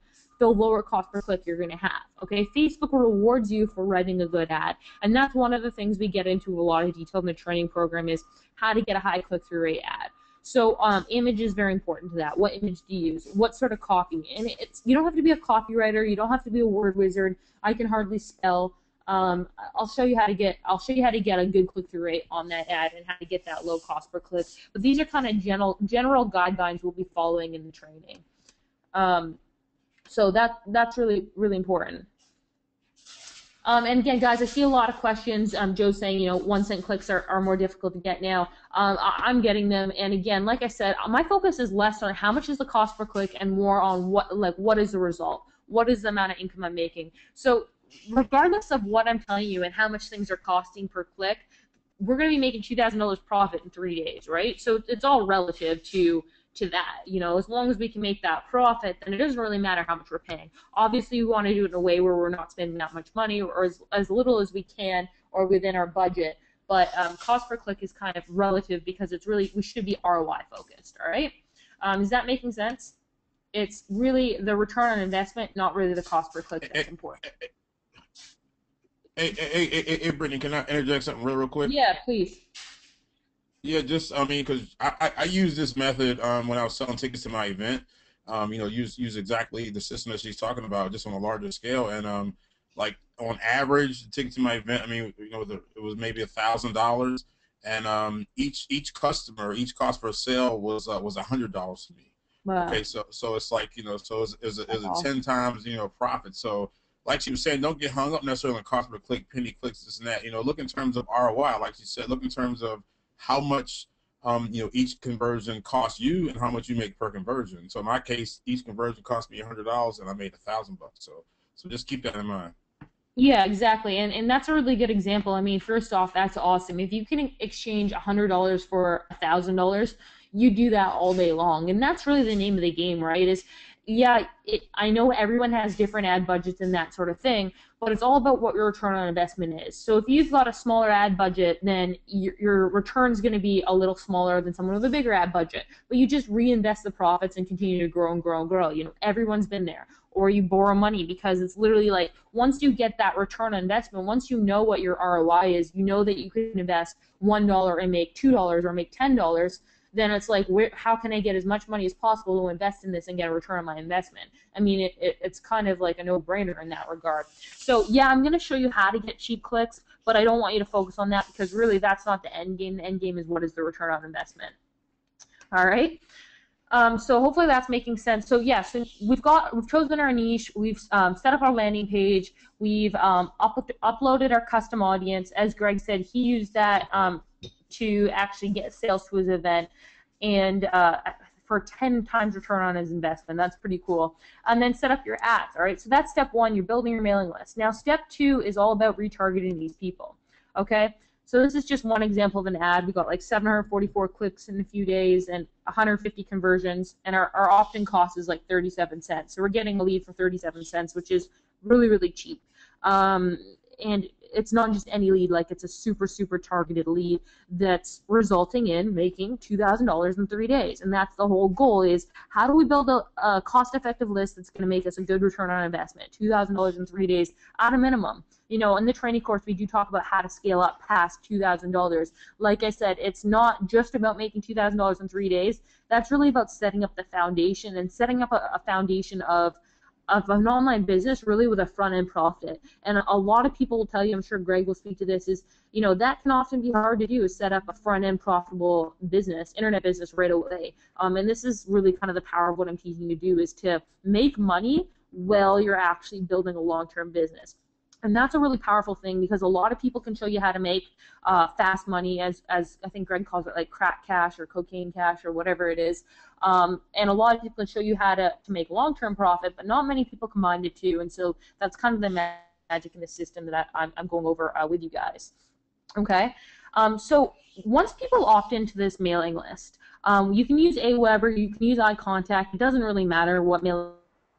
the lower cost per click you're going to have. Okay, Facebook rewards you for writing a good ad, and that's one of the things we get into a lot of detail in the training program is how to get a high click-through rate ad. So image is very important to that. What image do you use? What sort of copy? And you don't have to be a copywriter. You don't have to be a word wizard. I can hardly spell. I'll show you how to get a good click-through rate on that ad and how to get that low cost per click. But these are kind of general guidelines we'll be following in the training. So that's really important. And again, guys, I see a lot of questions. Joe's saying, 1-cent clicks are more difficult to get now. I'm getting them, and again, like I said, my focus is less on how much is the cost per click and more on what is the result, what is the amount of income I'm making. So regardless of what I'm telling you and how much things are costing per click, we're going to be making $2,000 profit in 3 days, right? So it's all relative to that. As long as we can make that profit, then it doesn't really matter how much we're paying. Obviously, we want to do it in a way where we're not spending that much money, or as little as we can, or within our budget. But cost per click is kind of relative because we should be ROI focused. All right? Is that making sense? It's really the return on investment, not really the cost per click that's important. Hey, Brittany, can I interject something real quick? Yeah, please. Yeah, because I use this method when I was selling tickets to my event. Use exactly the system that she's talking about, just on a larger scale. And like on average, the ticket to my event, it was maybe $1,000, and each customer, each cost per sale was $100 to me. Wow. Okay, so it's like so it's a 10 times profit. So like she was saying, don't get hung up necessarily on cost per click, penny clicks, this and that. Look in terms of ROI, like she said. Look in terms of how much each conversion costs you and how much you make per conversion. So in my case, each conversion cost me $100 and I made $1,000. So just keep that in mind. Yeah, exactly, and that's a really good example. First off, that's awesome. If you can exchange $100 for $1,000, you do that all day long, and that's really the name of the game, right? I know everyone has different ad budgets and that sort of thing, but it's all about what your return on investment is. So if you've got a smaller ad budget, then your return's going to be a little smaller than someone with a bigger ad budget. But you just reinvest the profits and continue to grow and grow and grow. Everyone's been there. Or you borrow money, because it's literally like once you get that return on investment, once you know what your ROI is, you know that you could invest $1 and make $2 or make $10. Then it's like, how can I get as much money as possible to invest in this and get a return on my investment? It's kind of like a no-brainer in that regard. So yeah, I'm going to show you how to get cheap clicks, but I don't want you to focus on that because really that's not the end game. The end game is what is the return on investment. All right. So hopefully that's making sense. So yes, we've chosen our niche. We've set up our landing page. We've uploaded our custom audience. As Greg said, he used that to actually get sales to his event, and for 10 times return on his investment. That's pretty cool. And then set up your ads. All right. So that's step 1. You're building your mailing list. Now step 2 is all about retargeting these people. Okay. So this is just one example of an ad. We got like 744 clicks in a few days and 150 conversions, and our opt-in cost is like 37 cents. So we're getting a lead for 37 cents, which is really, really cheap. And it's not just any lead, like it's a super, super targeted lead that's resulting in making $2,000 in 3 days. And that's the whole goal, is how do we build a cost-effective list that's going to make us a good return on investment, $2,000 in 3 days at a minimum. In the training course, we do talk about how to scale up past $2,000. Like I said, it's not just about making $2,000 in 3 days. That's really about setting up the foundation and setting up a foundation of an online business really with a front-end profit. And a lot of people will tell you, I'm sure Greg will speak to this, is that can often be hard to do, is set up a front-end profitable business, internet business right away. And this is really kind of the power of what I'm teaching you to do, is to make money while you're actually building a long-term business. And that's a really powerful thing, because a lot of people can show you how to make fast money, as I think Greg calls it, like crack cash or cocaine cash or whatever it is. And a lot of people can show you how to make long-term profit, but not many people combine the two. And so that's kind of the magic in the system that I'm going over with you guys. Okay? So once people opt into this mailing list, you can use Aweber, you can use iContact. It doesn't really matter what mailing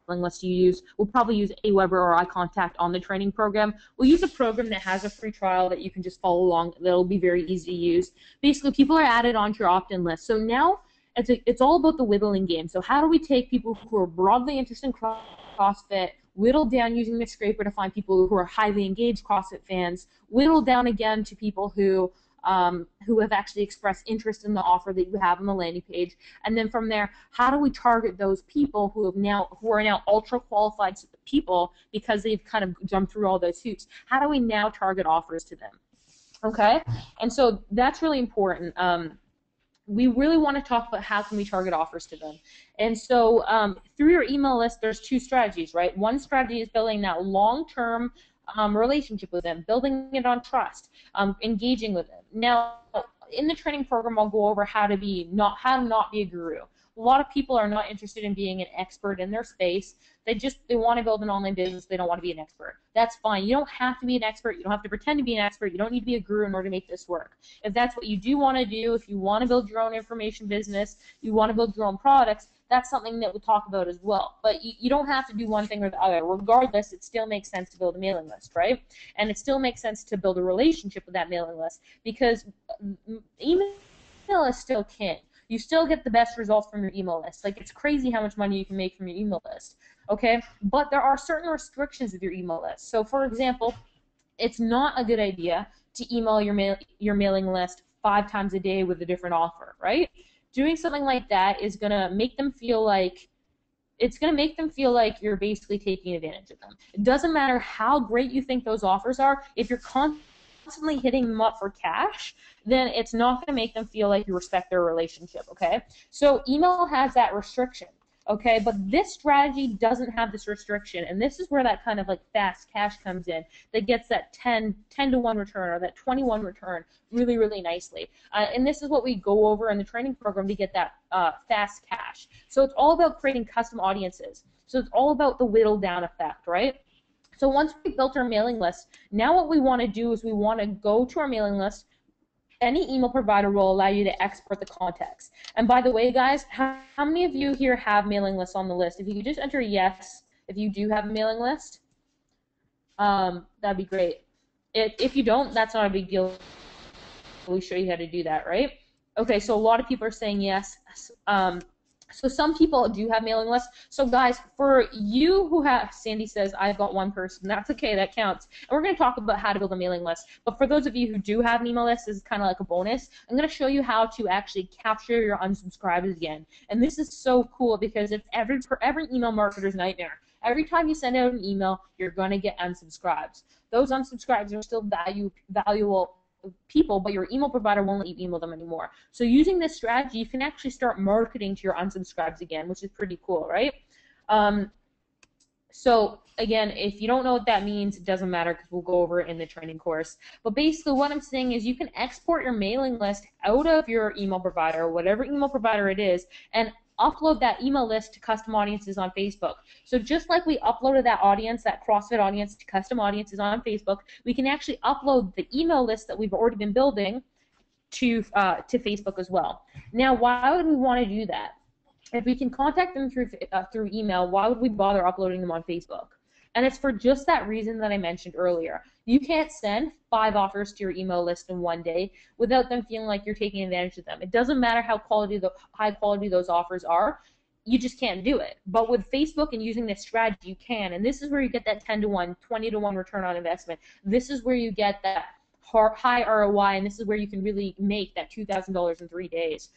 list you use. We'll probably use Aweber or iContact on the training program. We'll use a program that has a free trial that you can just follow along. That'll be very easy to use. Basically, people are added onto your opt-in list. So now It's all about the whittling game. So how do we take people who are broadly interested in CrossFit, whittle down using the scraper to find people who are highly engaged CrossFit fans, whittle down again to people who have actually expressed interest in the offer that you have on the landing page, and then from there, how do we target those people who are now ultra qualified people because they've kind of jumped through all those hoops? How do we now target offers to them? Okay, and so that's really important. We really want to talk about how can we target offers to them. And so through your email list, there's two strategies, right? One strategy is building that long-term relationship with them, building it on trust, engaging with them. Now, in the training program, I'll go over how to not be a guru. A lot of people are not interested in being an expert in their space. They want to build an online business. They don't want to be an expert. That's fine. You don't have to be an expert. You don't have to pretend to be an expert. You don't need to be a guru in order to make this work. If that's what you do want to do, if you want to build your own information business, you want to build your own products, that's something that we'll talk about as well. But you don't have to do one thing or the other. Regardless, it still makes sense to build a mailing list, right? And it still makes sense to build a relationship with that mailing list, because email is still king. You still get the best results from your email list. Like, it's crazy how much money you can make from your email list, okay? But there are certain restrictions with your email list. So, for example, it's not a good idea to email your mailing list 5 times a day with a different offer, right? Doing something like that is going to make them feel like you're basically taking advantage of them. It doesn't matter how great you think those offers are. If you're constantly hitting them up for cash, then it's not going to make them feel like you respect their relationship, okay? So email has that restriction, okay? But this strategy doesn't have this restriction, and this is where that kind of like fast cash comes in, that gets that 10 to 1 return or that 21 return really, really nicely. And this is what we go over in the training program to get that fast cash. So it's all about creating custom audiences. So it's all about the whittle down effect, right? So once we've built our mailing list, now what we want to do is we want to go to our mailing list. Any email provider will allow you to export the context. And by the way, guys, how many of you here have mailing lists on the list? If you could just enter yes if you do have a mailing list, that'd be great. If you don't, that's not a big deal. We'll show you how to do that, right? Okay, so a lot of people are saying yes. So some people do have mailing lists. So guys, for you who have, Sandy says, I've got one person. That's okay, that counts. And we're going to talk about how to build a mailing list. But for those of you who do have an email list, this is kind of like a bonus. I'm going to show you how to actually capture your unsubscribes again. And this is so cool because it's for every email marketer's nightmare. Every time you send out an email, you're going to get unsubscribes. Those unsubscribes are still valuable people, but your email provider won't let you email them anymore. So using this strategy, you can actually start marketing to your unsubscribes again, which is pretty cool, right? So again, if you don't know what that means, it doesn't matter because we'll go over it in the training course. But basically what I'm saying is you can export your mailing list out of your email provider, whatever email provider it is, and upload that email list to custom audiences on Facebook. So just like we uploaded that audience, that CrossFit audience, to custom audiences on Facebook, we can actually upload the email list that we've already been building to Facebook as well. Now, why would we want to do that? If we can contact them through email, why would we bother uploading them on Facebook? And it's for just that reason that I mentioned earlier. You can't send 5 offers to your email list in one day without them feeling like you're taking advantage of them. It doesn't matter how high quality those offers are. You just can't do it. But with Facebook and using this strategy, you can. And this is where you get that 10 to 1, 20 to 1 return on investment. This is where you get that high ROI, and this is where you can really make that $2,000 in 3 days.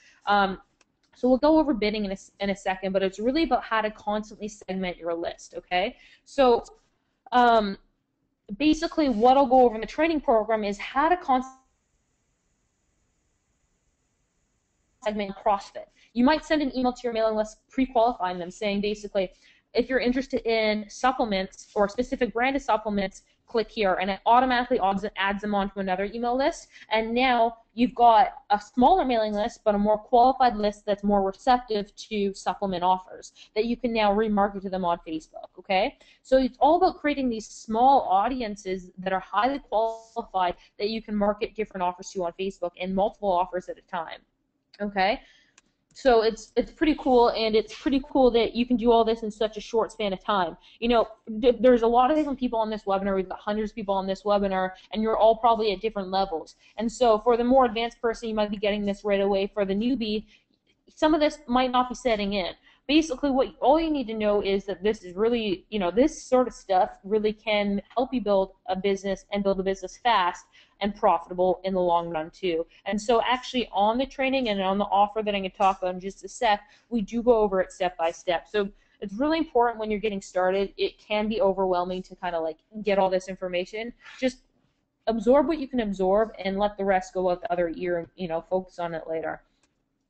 So we'll go over bidding in a second, but it's really about how to constantly segment your list, okay? So basically what I'll go over in the training program is how to constantly segment CrossFit. You might send an email to your mailing list pre-qualifying them, saying basically, if you're interested in supplements or a specific brand of supplements, click here, and it automatically adds them onto another email list. And now you've got a smaller mailing list, but a more qualified list that's more receptive to supplement offers that you can now remarket to them on Facebook, okay? So it's all about creating these small audiences that are highly qualified that you can market different offers to on Facebook and multiple offers at a time, okay? So it's pretty cool, and it's pretty cool that you can do all this in such a short span of time. You know, there's a lot of different people on this webinar. We've got hundreds of people on this webinar, and you're all probably at different levels. And so for the more advanced person, you might be getting this right away. For the newbie, some of this might not be setting in. Basically, what all you need to know is that this is really, this sort of stuff really can help you build a business and build a business fast and profitable in the long run too. And so actually on the training and on the offer that I'm going to talk about in just a sec, we do go over it step by step. So it's really important when you're getting started. It can be overwhelming to kind of like get all this information. Just absorb what you can absorb and let the rest go out the other ear and focus on it later.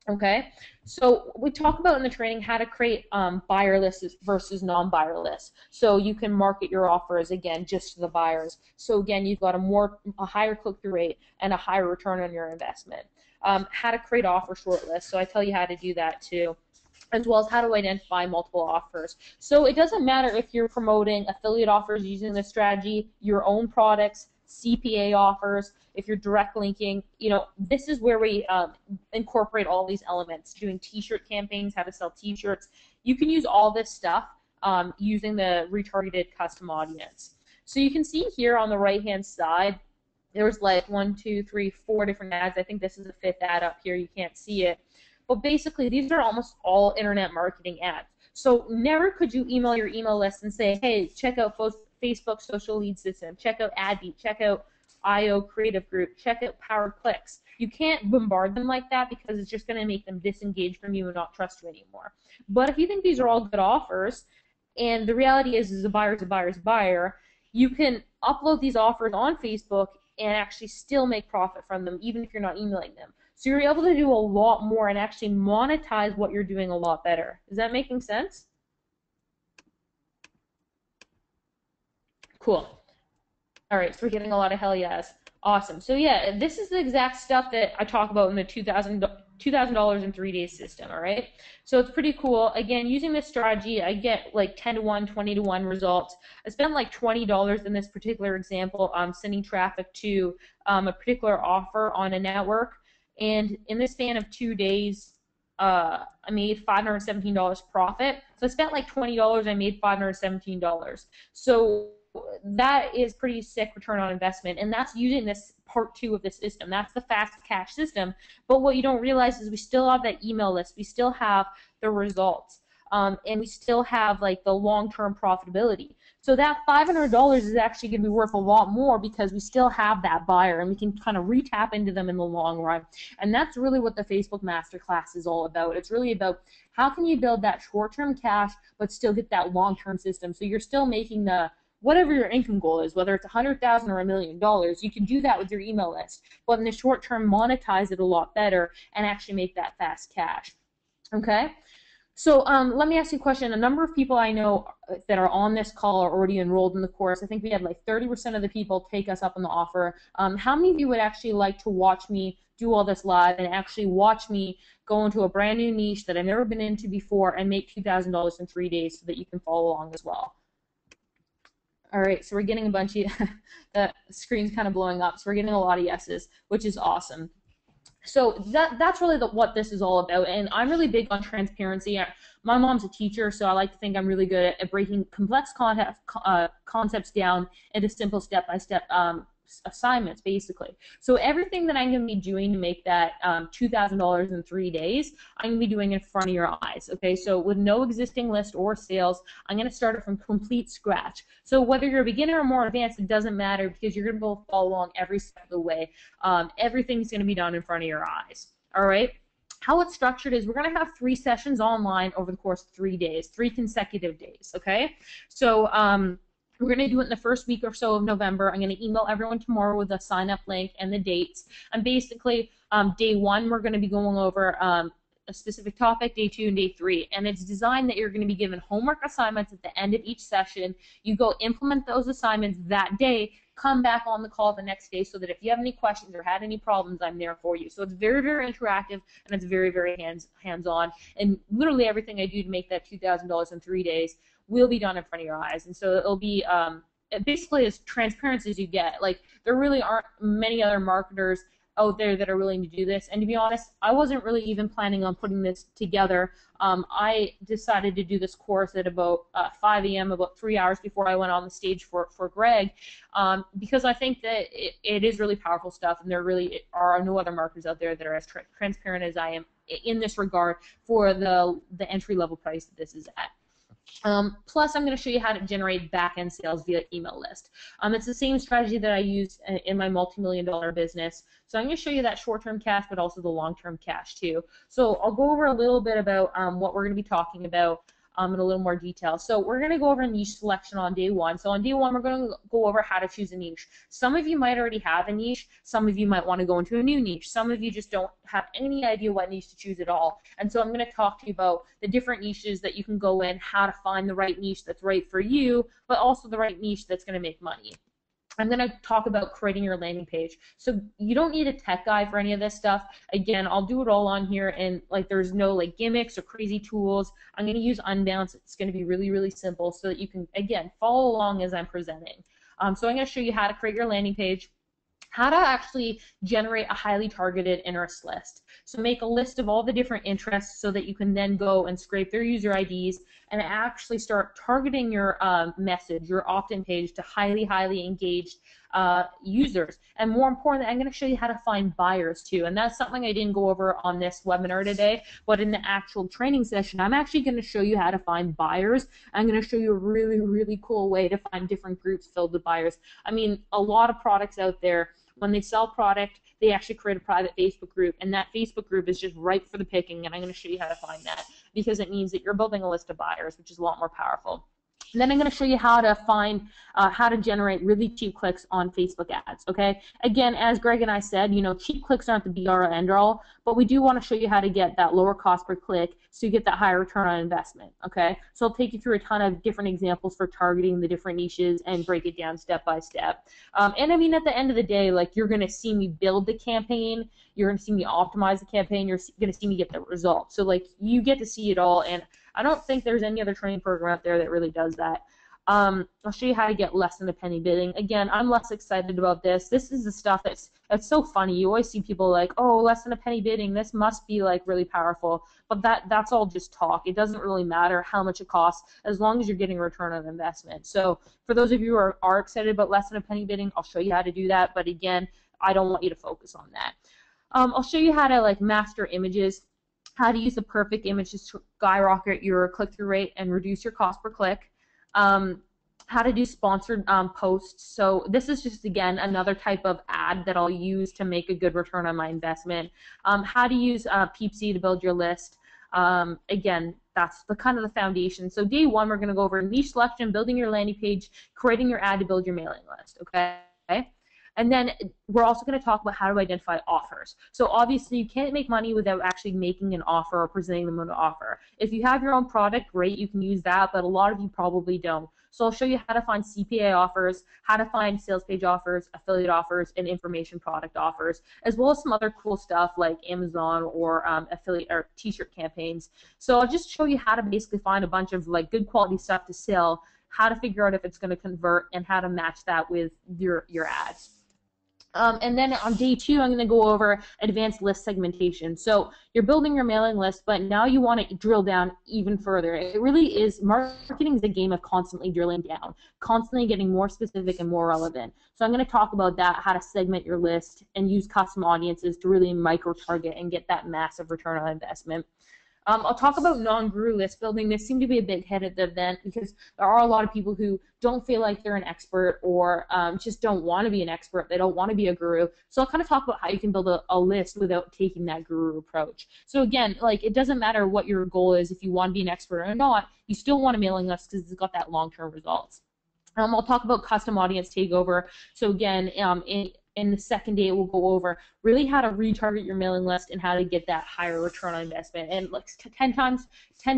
Okay, so we talk about in the training how to create buyer lists versus non-buyer lists. So you can market your offers again just to the buyers. So again, you've got a higher click-through rate and a higher return on your investment. How to create offer shortlists. So I tell you how to do that too, as well as how to identify multiple offers. So it doesn't matter if you're promoting affiliate offers using this strategy, your own products, CPA offers, if you're direct linking, this is where we incorporate all these elements, doing t-shirt campaigns, how to sell t-shirts. You can use all this stuff using the retargeted custom audience. So you can see here on the right-hand side, there's like 1, 2, 3, 4 different ads. I think this is the 5th ad up here. You can't see it. But basically, these are almost all internet marketing ads. So never could you email your email list and say, hey, check out Facebook social lead system, check out AdBeat, check out IO Creative Group, check out Power Clicks. You can't bombard them like that because it's just going to make them disengage from you and not trust you anymore. But if you think these are all good offers, and the reality is a buyer is a buyer is a buyer, you can upload these offers on Facebook and actually still make profit from them, even if you're not emailing them. So you're able to do a lot more and actually monetize what you're doing a lot better. Is that making sense? Cool. All right, so we're getting a lot of hell yes. Awesome. So yeah, this is the exact stuff that I talk about in the $2,000 in 3 days system, all right? So it's pretty cool. Again, using this strategy, I get like 10 to 1, 20 to 1 results. I spent like $20 in this particular example sending traffic to a particular offer on a network. And in the span of 2 days, I made $517 profit. So I spent like $20, I made $517. So that is pretty sick return on investment, and that's using this part 2 of the system. That's the fast cash system. But what you don't realize is we still have that email list. We still have the results, and we still have like the long-term profitability. So that $500 is actually going to be worth a lot more because we still have that buyer, and we can kind of re-tap into them in the long run. And that's really what the Facebook Masterclass is all about. It's really about how can you build that short-term cash but still get that long-term system. So you're still making the whatever your income goal is, whether it's $100,000 or $1 million, you can do that with your email list. But in the short term, monetize it a lot better and actually make that fast cash. Okay? So let me ask you a question. A number of people I know that are on this call are already enrolled in the course. I think we had like 30% of the people take us up on the offer. How many of you would actually like to watch me do all this live and actually watch me go into a brand new niche that I've never been into before and make $2,000 in 3 days so that you can follow along as well? All right, so we're getting a bunch of, the screen's kind of blowing up, so we're getting a lot of yeses, which is awesome. So that's really what this is all about, and I'm really big on transparency. My mom's a teacher, so I like to think I'm really good at breaking complex concepts down into simple step-by-step assignments, basically. So everything that I'm going to be doing to make that $2,000 in 3 days, I'm going to be doing in front of your eyes, okay? So with no existing list or sales, I'm going to start it from complete scratch. So whether you're a beginner or more advanced, it doesn't matter because you're going to be able to follow along every step of the way. Everything's going to be done in front of your eyes, all right? How it's structured is we're going to have 3 sessions online over the course of 3 days, 3 consecutive days, okay? So we're going to do it in the first week or so of November. I'm going to email everyone tomorrow with a sign-up link and the dates. And basically, day 1, we're going to be going over a specific topic, day 2 and day 3. And it's designed that you're going to be given homework assignments at the end of each session. You go implement those assignments that day, come back on the call the next day so that if you have any questions or had any problems, I'm there for you. So it's very, very interactive, and it's very, very hands-on. And literally everything I do to make that $2,000 in 3 days will be done in front of your eyes. And so it'll be basically as transparent as you get. Like, there really aren't many other marketers out there that are willing to do this. And to be honest, I wasn't really even planning on putting this together. I decided to do this course at about 5 a.m., about 3 hours before I went on the stage for Greg, because I think that it is really powerful stuff, and there really are no other marketers out there that are as transparent as I am in this regard for the entry level price that this is at. Plus, I'm going to show you how to generate back-end sales via email list. It's the same strategy that I use in my multi-million-dollar business. So I'm going to show you that short-term cash, but also the long-term cash too. So I'll go over a little bit about what we're going to be talking about in a little more detail. So we're going to go over niche selection on day one. So on day one, we're going to go over how to choose a niche. Some of you might already have a niche. Some of you might want to go into a new niche. Some of you just don't have any idea what niche to choose at all. And so I'm going to talk to you about the different niches that you can go in, how to find the right niche that's right for you, but also the right niche that's going to make money. I'm going to talk about creating your landing page. So you don't need a tech guy for any of this stuff. Again, I'll do it all on here, and like there's no like gimmicks or crazy tools. I'm going to use Unbounce. It's going to be really, really simple so that you can, again, follow along as I'm presenting. So I'm going to show you how to create your landing page, how to actually generate a highly targeted interest list. So make a list of all the different interests so that you can then go and scrape their user IDs and actually start targeting your message, your opt-in page to highly, highly engaged users. And more importantly, I'm going to show you how to find buyers too. And that's something I didn't go over on this webinar today, but in the actual training session, I'm actually going to show you how to find buyers. I'm going to show you a really, really cool way to find different groups filled with buyers. I mean, a lot of products out there, when they sell product, they actually create a private Facebook group, and that Facebook group is just ripe for the picking, and I'm going to show you how to find that because it means that you're building a list of buyers, which is a lot more powerful. And then I'm going to show you how to find, how to generate really cheap clicks on Facebook ads, okay? Again, as Greg and I said, you know, cheap clicks aren't the be-all or end-all, but we do want to show you how to get that lower cost per click so you get that higher return on investment, okay? So I'll take you through a ton of different examples for targeting the different niches and break it down step by step. And I mean, at the end of the day, like, you're going to see me build the campaign, you're going to see me optimize the campaign, you're going to see me get the results. So, like, you get to see it all, and I don't think there's any other training program out there that really does that. I'll show you how to get less than a penny bidding. Again, I'm less excited about this. This is the stuff that's so funny. You always see people like, oh, less than a penny bidding, this must be like really powerful. But that's all just talk. It doesn't really matter how much it costs as long as you're getting a return on investment. So for those of you who are excited about less than a penny bidding, I'll show you how to do that. But again, I don't want you to focus on that. I'll show you how to like master images, how to use the perfect image to skyrocket your click-through rate and reduce your cost per click, how to do sponsored posts. So this is just, again, another type of ad that I'll use to make a good return on my investment, how to use Peepsy to build your list. Again, that's the kind of the foundation. So day one, we're going to go over niche selection, building your landing page, creating your ad to build your mailing list, okay? And then we're also going to talk about how to identify offers. So obviously you can't make money without actually making an offer or presenting them an offer. If you have your own product, great, you can use that, but a lot of you probably don't. So I'll show you how to find CPA offers, how to find sales page offers, affiliate offers, and information product offers, as well as some other cool stuff like Amazon or affiliate or t-shirt campaigns. So I'll just show you how to basically find a bunch of like good quality stuff to sell, how to figure out if it's going to convert, and how to match that with your ads. And then on day two, I'm going to go over advanced list segmentation. So you're building your mailing list, but now you want to drill down even further. It really is, marketing is a game of constantly drilling down, constantly getting more specific and more relevant. So I'm going to talk about that, how to segment your list and use custom audiences to really micro-target and get that massive return on investment. I'll talk about non-guru list building. This seemed to be a big hit at the event because there are a lot of people who don't feel like they're an expert or just don't want to be an expert. They don't want to be a guru. So I'll kind of talk about how you can build a list without taking that guru approach. So again, like, it doesn't matter what your goal is, if you want to be an expert or not, you still want a mailing list because it's got that long-term results. I'll talk about custom audience takeover. So again, in the second day, we'll go over really how to retarget your mailing list and how to get that higher return on investment. And like 10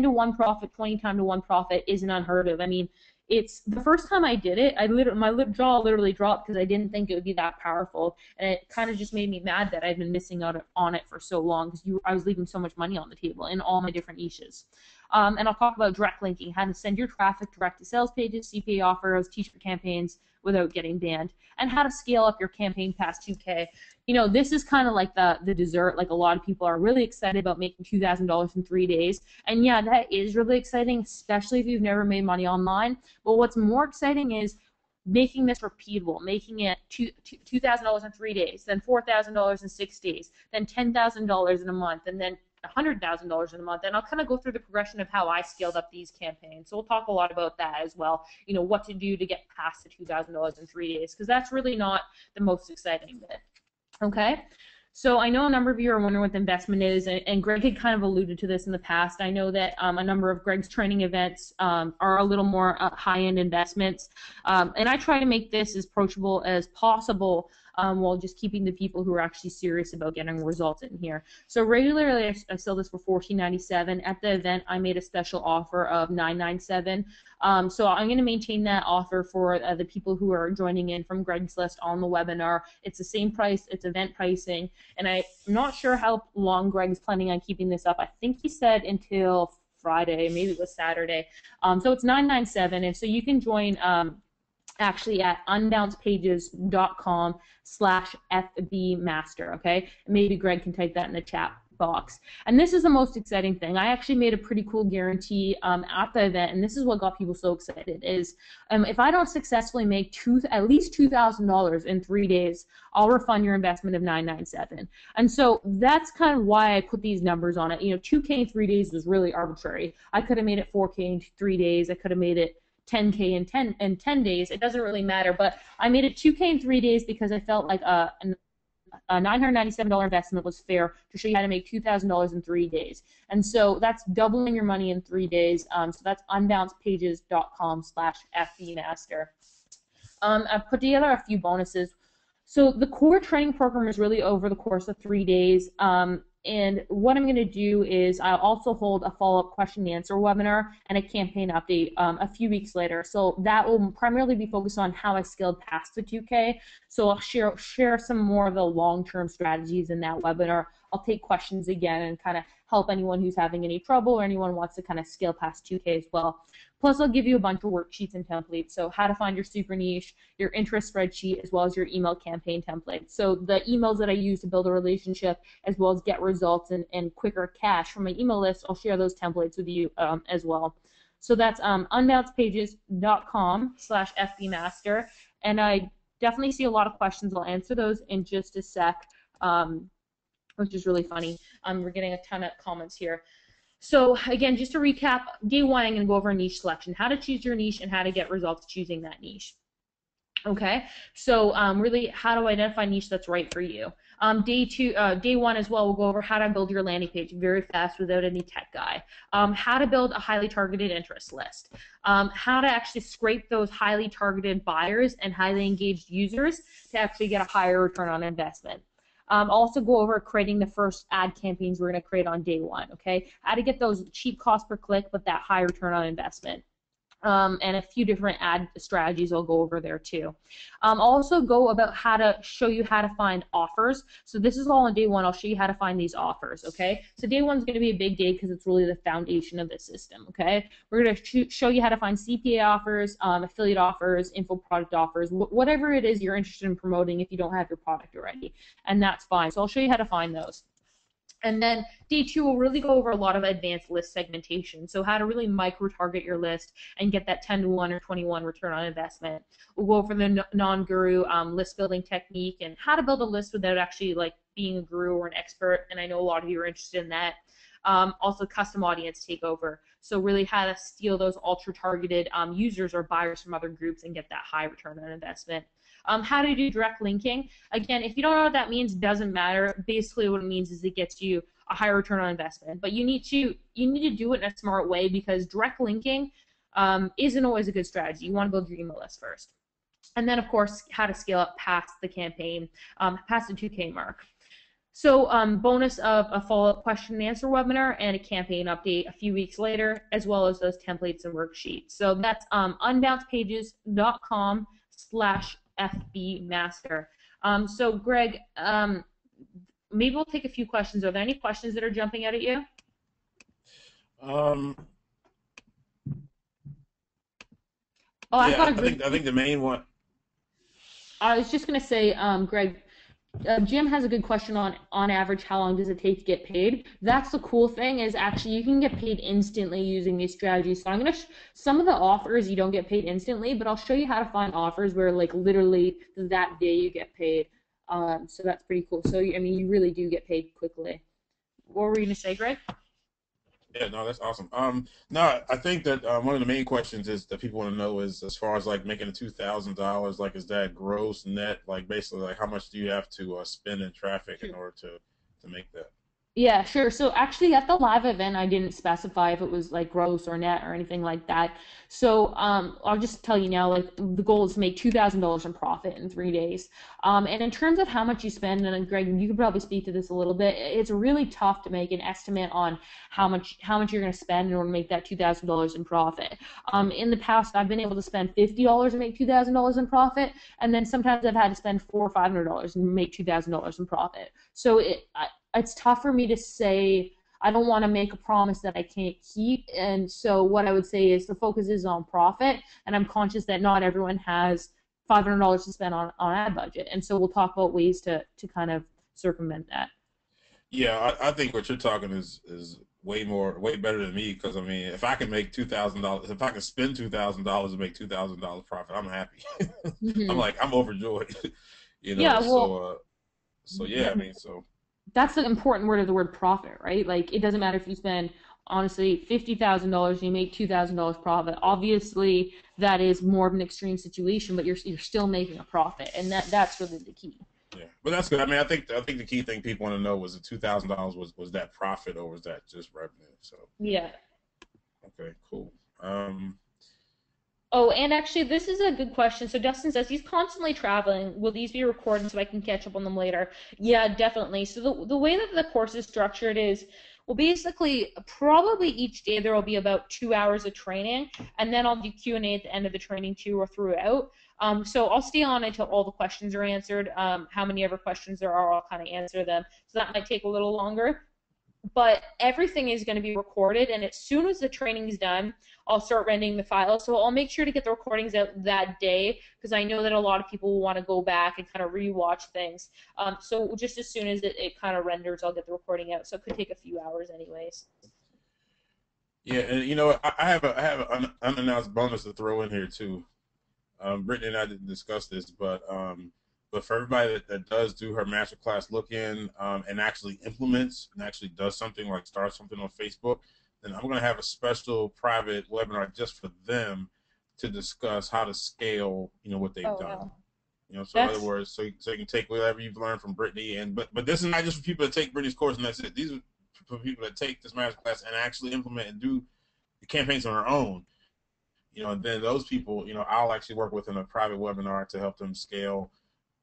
to 1 profit, 20 times to 1 profit isn't unheard of. I mean, it's the first time I did it, my jaw literally dropped because I didn't think it would be that powerful, and it kind of just made me mad that I've been missing out on it for so long because I was leaving so much money on the table in all my different niches. And I'll talk about direct linking, how to send your traffic direct to sales pages, CPA offers, t-shirt campaigns without getting banned, and how to scale up your campaign past 2K. You know, this is kind of like the dessert. Like, a lot of people are really excited about making $2,000 in 3 days, and yeah, that is really exciting, especially if you've never made money online. But what's more exciting is making this repeatable, making it $2,000 in 3 days, then $4,000 in 6 days, then $10,000 in a month, and then $100,000 in a month. And I'll kind of go through the progression of how I scaled up these campaigns. So we'll talk a lot about that as well. You know, what to do to get past the $2,000 in 3 days, because that's really not the most exciting bit. Okay. So I know a number of you are wondering what the investment is, and Greg had kind of alluded to this in the past. I know that a number of Greg's training events are a little more high-end investments, and I try to make this as approachable as possible while just keeping the people who are actually serious about getting results in here. So regularly I sell this for $14.97. At the event, I made a special offer of $9.97. So I'm going to maintain that offer for the people who are joining in from Greg's list on the webinar. It's the same price, it's event pricing, and I'm not sure how long Greg's planning on keeping this up. I think he said until Friday, maybe it was Saturday. So it's $9.97, and so you can join actually at unbouncedpages.com/fbmaster, okay? Maybe Greg can type that in the chat box. And this is the most exciting thing. I actually made a pretty cool guarantee at the event, and this is what got people so excited, is if I don't successfully make at least $2,000 in 3 days, I'll refund your investment of $9.97. And so that's kind of why I put these numbers on it. You know, 2K in 3 days was really arbitrary. I could have made it 4K in 3 days. I could have made it 10K in 10 days. It doesn't really matter, but I made it 2K in 3 days because I felt like a $997 investment was fair to show you how to make $2,000 in 3 days. And so that's doubling your money in 3 days. So that's unbouncedpages.com/fbmaster. I've put together a few bonuses. So the core training program is really over the course of 3 days. And what I'm going to do is I'll also hold a follow-up question and answer webinar and a campaign update a few weeks later. So that will primarily be focused on how I scaled past the 2K. So I'll share some more of the long-term strategies in that webinar. I'll take questions again and kind of help anyone who's having any trouble or anyone who wants to kind of scale past 2K as well. Plus, I'll give you a bunch of worksheets and templates. So how to find your super niche, your interest spreadsheet, as well as your email campaign template. So the emails that I use to build a relationship, as well as get results and quicker cash from my email list, I'll share those templates with you as well. So that's unbouncedpages.com/fbmaster. And I definitely see a lot of questions. I'll answer those in just a sec, which is really funny. We're getting a ton of comments here. So again, just to recap, day one, I'm going to go over niche selection, how to choose your niche and how to get results choosing that niche. Okay, so really how to identify a niche that's right for you. Day one as well, we'll go over how to build your landing page very fast without any tech guy. How to build a highly targeted interest list. How to actually scrape those highly targeted buyers and highly engaged users to actually get a higher return on investment. Also go over creating the first ad campaigns we're going to create on day one, okay? How to get those cheap cost per click but that high return on investment. And a few different ad strategies I'll go over there too. I'll also go about how to show you how to find offers. So this is all on day one. I'll show you how to find these offers, okay? So day one's going to be a big day because it's really the foundation of the system, okay? We're going to show you how to find CPA offers, affiliate offers, info product offers, whatever it is you're interested in promoting if you don't have your product already, and that's fine. So I'll show you how to find those. And then day two will really go over a lot of advanced list segmentation, so how to really micro-target your list and get that 10-to-1 or 20-to-1 return on investment. We'll go over the non-guru list building technique and how to build a list without actually like being a guru or an expert, and I know a lot of you are interested in that. Also custom audience takeover, so really how to steal those ultra-targeted users or buyers from other groups and get that high return on investment. How to do direct linking. Again, if you don't know what that means, it doesn't matter. Basically what it means is it gets you a higher return on investment. But you need to do it in a smart way because direct linking isn't always a good strategy. You want to build your email list first. And then, of course, how to scale up past the campaign, past the 2K mark. So bonus of a follow-up question and answer webinar and a campaign update a few weeks later, as well as those templates and worksheets. So that's unbouncedpages.com/FBmaster. So Greg, maybe we'll take a few questions. Are there any questions that are jumping out at you? Yeah, I think the main one. I was just gonna say, Greg, Jim has a good question on average, how long does it take to get paid? That's the cool thing is actually you can get paid instantly using these strategies. So I'm going to, some of the offers you don't get paid instantly, but I'll show you how to find offers where like literally that day you get paid. So that's pretty cool. So, I mean, you really do get paid quickly. what were you gonna say, Greg? Yeah, no, that's awesome. No, I think that one of the main questions is that people want to know is as far as like making the $2,000, like is that gross, net, like basically like how much do you have to spend in traffic in order to make that? Yeah, sure. So actually at the live event, I didn't specify if it was like gross or net or anything like that. So I'll just tell you now, like the goal is to make $2,000 in profit in 3 days. And in terms of how much you spend, and Greg, you could probably speak to this a little bit. It's really tough to make an estimate on how much you're going to spend in order to make that $2,000 in profit. In the past, I've been able to spend $50 and make $2,000 in profit, and then sometimes I've had to spend $400 or $500 and make $2,000 in profit. So it's tough for me to say. I don't want to make a promise that I can't keep. And so what I would say is the focus is on profit. And I'm conscious that not everyone has $500 to spend on ad budget. And so we'll talk about ways to kind of circumvent that. Yeah, I think what you're talking is way better than me because I mean, if I can make $2,000, if I can spend $2,000 and make $2,000 profit, I'm happy. Hmm. I'm overjoyed. Yeah, well, So yeah, I mean, so that's the important word of the word profit, right? Like it doesn't matter if you spend honestly $50,000 and you make $2,000 profit. Obviously, that is more of an extreme situation, but you're still making a profit, and that's really the key. yeah, but that's good. I mean, I think the key thing people want to know was the $2,000 was that profit or was that just revenue? So Yeah. okay, cool. Um, Oh, and actually, this is a good question. So Dustin says he's constantly traveling. Will these be recorded so I can catch up on them later? Yeah, definitely. So the way that the course is structured is, well, basically, probably each day there will be about 2 hours of training, and then I'll do Q&A at the end of the training too or throughout. So I'll stay on until all the questions are answered. How many ever questions there are, I'll kind of answer them. So that might take a little longer, but everything is going to be recorded, and as soon as the training is done, I'll start rendering the files. So I'll make sure to get the recordings out that day because I know that a lot of people will want to go back and kind of rewatch things. So just as soon as it kind of renders, I'll get the recording out. So it could take a few hours anyways. yeah, and I have an unannounced bonus to throw in here too. Brittany and I didn't discuss this, but for everybody that does do her masterclass look-in and actually implements and actually does something like start something on Facebook, then I'm going to have a special private webinar just for them to discuss how to scale, what they've Oh done. no, So in other that's words, so you can take whatever you've learned from Brittany, and but this is not just for people that take Brittany's course and that's it. These are for people that take this masterclass and actually implement and do the campaigns on their own. And then those people, I'll actually work with in a private webinar to help them scale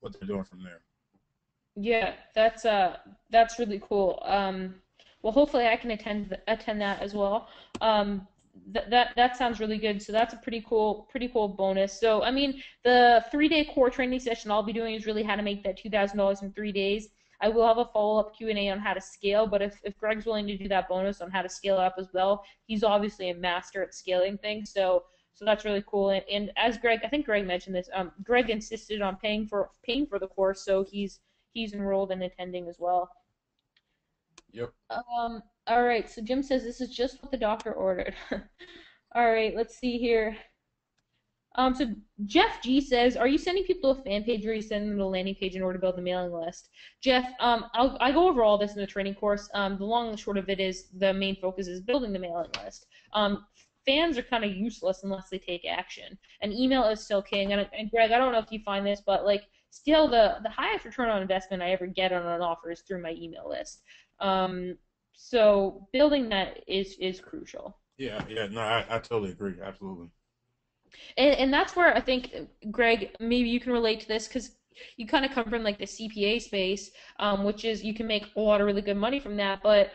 what they're doing from there. yeah, that's really cool. Well, hopefully I can attend that as well. That sounds really good. So that's a pretty cool bonus. So I mean, the 3 day core training session I'll be doing is really how to make that $2,000 in 3 days. I will have a follow-up Q&A on how to scale, but if Greg's willing to do that bonus on how to scale up as well, he's obviously a master at scaling things. So that's really cool. And as Greg, I think Greg mentioned this. Greg insisted on paying for the course, so he's enrolled and attending as well. Yep. All right. So Jim says this is just what the doctor ordered. All right. Let's see here. So Jeff G says, are you sending people to a fan page or are you sending them to a landing page in order to build the mailing list? Jeff, I go over all this in the training course. The long and short of it is the main focus is building the mailing list. Fans are kind of useless unless they take action. And email is still king. And Greg, I don't know if you find this, but like still the highest return on investment I ever get on an offer is through my email list. So building that is crucial. Yeah, yeah. No, I totally agree. Absolutely. And that's where I think, Greg, maybe you can relate to this because you kind of come from like the CPA space, which is you can make a lot of really good money from that. But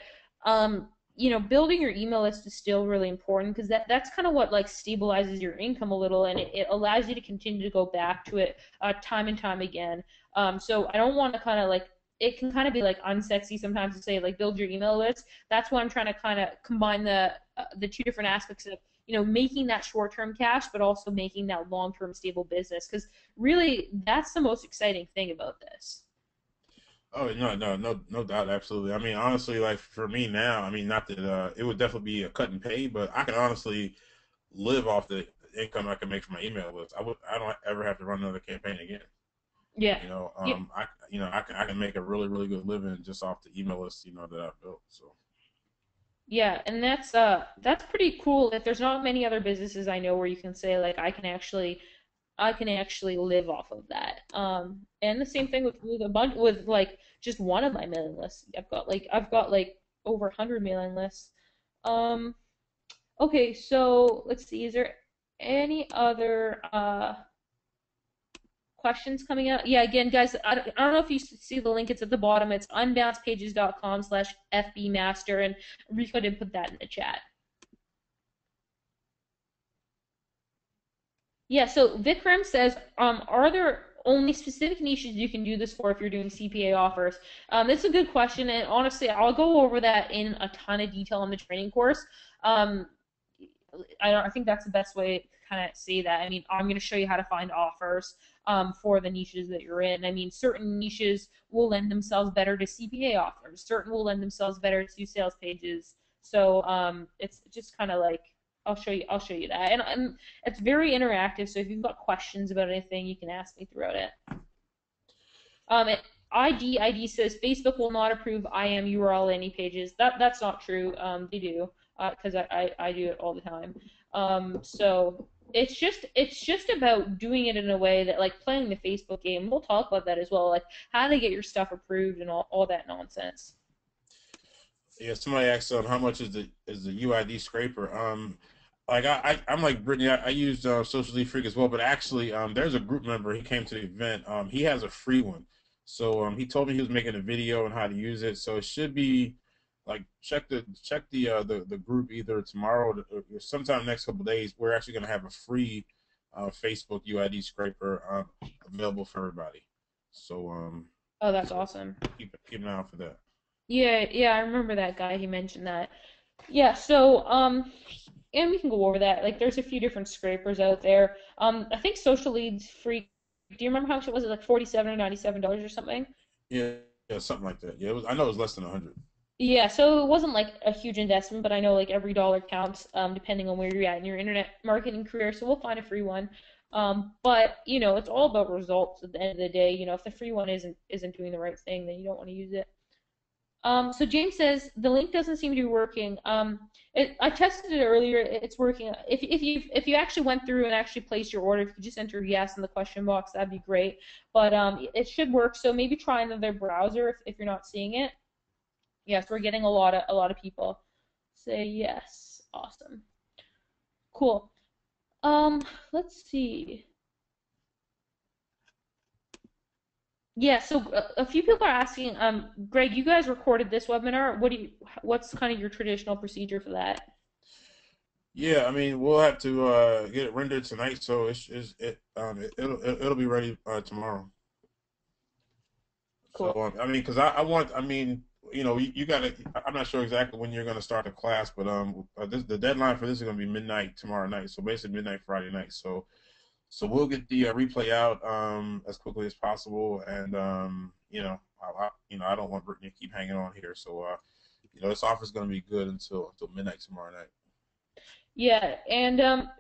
building your email list is still really important because that's kind of what like stabilizes your income a little, and it allows you to continue to go back to it time and time again. So I don't want to kind of like it can kind of be like unsexy sometimes to say like build your email list. That's why I'm trying to kind of combine the two different aspects of making that short-term cash, but also making that long-term stable business. Because really, that's the most exciting thing about this. Oh no, no, no, no doubt, absolutely. I mean, honestly, like for me now, I mean, not that it would definitely be a cut and pay, but I can honestly live off the income I can make from my email list. I don't ever have to run another campaign again. Yeah. Yeah. I can make a really good living just off the email list, that I built. So Yeah, and that's pretty cool. If there's not many other businesses I know where you can say like I can actually live off of that. And the same thing with a bunch with like just one of my mailing lists. I've got like over 100 mailing lists. Um, okay, so let's see. Is there any other questions coming out? Yeah, again, guys, I don't know if you see the link. It's at the bottom. It's unbouncedpages.com/fbmaster, and Rico did put that in the chat. Yeah, so Vikram says, are there only specific niches you can do this for if you're doing CPA offers? It's a good question, and honestly, I'll go over that in a ton of detail in the training course. Um, I think that's the best way to kind of say that. I mean, I'm going to show you how to find offers for the niches that you're in. I mean, certain niches will lend themselves better to CPA offers. Certain will lend themselves better to sales pages. So it's just kind of like I'll show you that, and it's very interactive. So if you've got questions about anything, you can ask me throughout it. It, ID says Facebook will not approve IM URL any pages. That's not true. They do because I do it all the time. So it's just about doing it in a way that like playing the Facebook game. We'll talk about that as well, like how to get your stuff approved and all that nonsense. yeah, somebody asked how much is the UID scraper. Like I'm like Brittany. I used Social Lead Freak as well, but actually, there's a group member. He came to the event. He has a free one, so he told me he was making a video on how to use it. So it should be like check the group either tomorrow or sometime next couple of days. We're actually gonna have a free Facebook UID scraper available for everybody. So Oh, that's so awesome. keep an eye out for that. Yeah, yeah, I remember that guy. He mentioned that. Yeah, so and we can go over that. Like, there's a few different scrapers out there. I think Social Leads free. Do you remember how much it was? It like 47 or $97 or something? Yeah, yeah, something like that. Yeah, it was. I know it was less than 100. Yeah, so it wasn't like a huge investment, but I know like every dollar counts, depending on where you're at in your internet marketing career. So we'll find a free one. But it's all about results at the end of the day. If the free one isn't doing the right thing, then you don't want to use it. So James says the link doesn't seem to be working. I tested it earlier. It's working. If you actually went through and actually placed your order, if you could just enter yes in the question box, that'd be great. But it should work. So maybe try another browser if you're not seeing it. Yes, we're getting a lot of people say yes. Awesome. Cool. Let's see. Yeah, so a few people are asking, Greg, you guys recorded this webinar. What's kind of your traditional procedure for that? Yeah, I mean, we'll have to get it rendered tonight, so it'll be ready tomorrow. Cool. So I mean, because I want, I mean, you got to. I'm not sure exactly when you're going to start the class, but the deadline for this is going to be midnight tomorrow night. So basically midnight Friday night. So we'll get the replay out as quickly as possible, and I don't want Brittany to keep hanging on here. So this offer is going to be good until midnight tomorrow night. Yeah, and a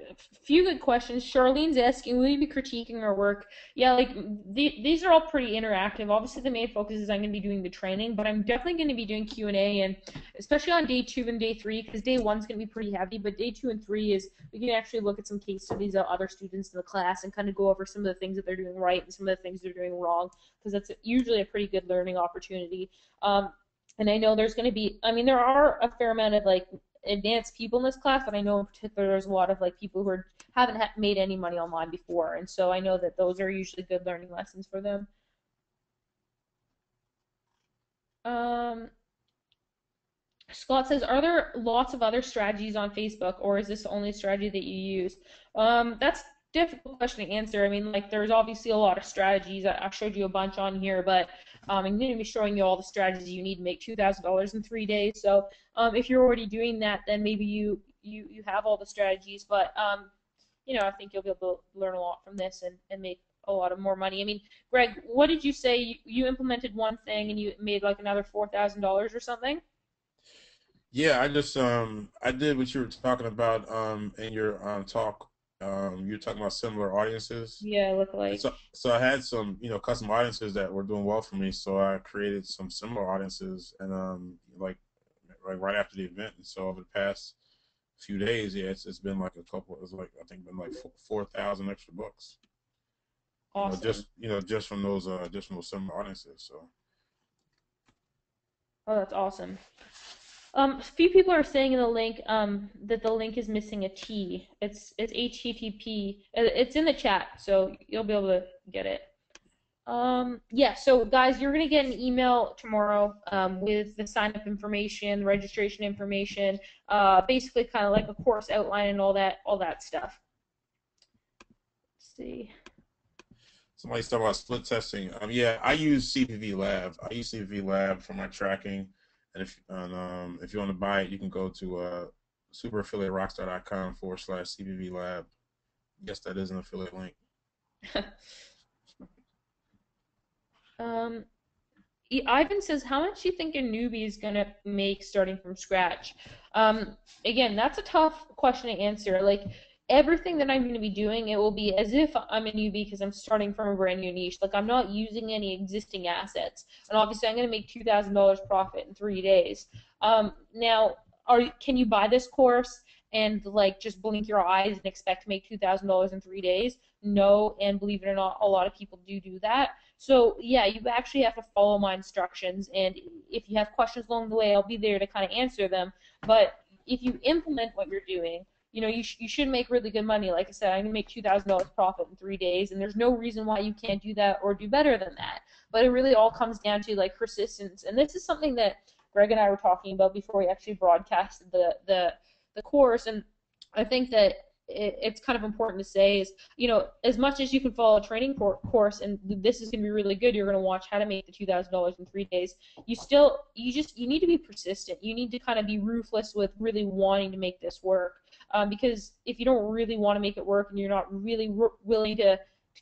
few good questions. Charlene's asking, will you be critiquing our work? Yeah, like these are all pretty interactive. Obviously, the main focus is I'm going to be doing the training, but I'm definitely going to be doing Q&A, and especially on day 2 and day 3, because day 1's going to be pretty heavy, but day 2 and 3 is we can actually look at some case studies of other students in the class and kind of go over some of the things that they're doing right and some of the things they're doing wrong, because that's usually a pretty good learning opportunity. And I know there's going to be, I mean, there are a fair amount of like advanced people in this class, but I know in particular there's a lot of like people who haven't made any money online before, and so I know that those are usually good learning lessons for them. Um, Scott says, are there lots of other strategies on Facebook, or is this the only strategy that you use? That's a difficult question to answer. I mean, like, there's obviously a lot of strategies. I showed you a bunch on here, but I'm going to be showing you all the strategies you need to make $2,000 in 3 days. So if you're already doing that, then maybe you have all the strategies. But I think you'll be able to learn a lot from this and make a lot of more money. I mean, Greg, what did you say? You implemented one thing and you made like another $4,000 or something? Yeah, I just I did what you were talking about in your talk You're talking about similar audiences. Yeah, look And like. so I had some, custom audiences that were doing well for me. So I created some similar audiences, and like right after the event. And so over the past few days, yeah, it's been like a couple. It's like I think been like 4,000 extra books. Awesome. Just from those similar audiences. So Oh, that's awesome. A few people are saying in the link that the link is missing a T. It's HTTP. It's in the chat, so you'll be able to get it. Yeah, so guys, you're gonna get an email tomorrow with the sign up information, registration information, basically kind of like a course outline and all that stuff. Let's see. somebody's talking about split testing. Yeah, I use CPV Lab. I use CPV Lab for my tracking, and if you want to buy it, you can go to superaffiliaterockstar.com/CPV Lab. Yes, that is an affiliate link. um, Ivan says, how much do you think a newbie is going to make starting from scratch? Again, that's a tough question to answer. Like, everything that I'm going to be doing, it will be as if I'm a newbie because I'm starting from a brand new niche. Like, I'm not using any existing assets. And obviously, I'm going to make $2,000 profit in 3 days. Now, can you buy this course and, like, just blink your eyes and expect to make $2,000 in 3 days? No, and believe it or not, a lot of people do that. So yeah, you actually have to follow my instructions, and if you have questions along the way, I'll be there to kind of answer them. But if you implement what you're doing, you should make really good money. Like I said, I'm gonna make $2,000 profit in 3 days, and there's no reason why you can't do that or do better than that. But it really all comes down to like persistence, and this is something that Greg and I were talking about before we actually broadcasted the course, and I think that it's kind of important to say is, as much as you can follow a training course and this is going to be really good, you're going to watch how to make the $2,000 in 3 days. You need to be persistent. You need to kind of be ruthless with really wanting to make this work. Because if you don't really want to make it work and you're not really willing to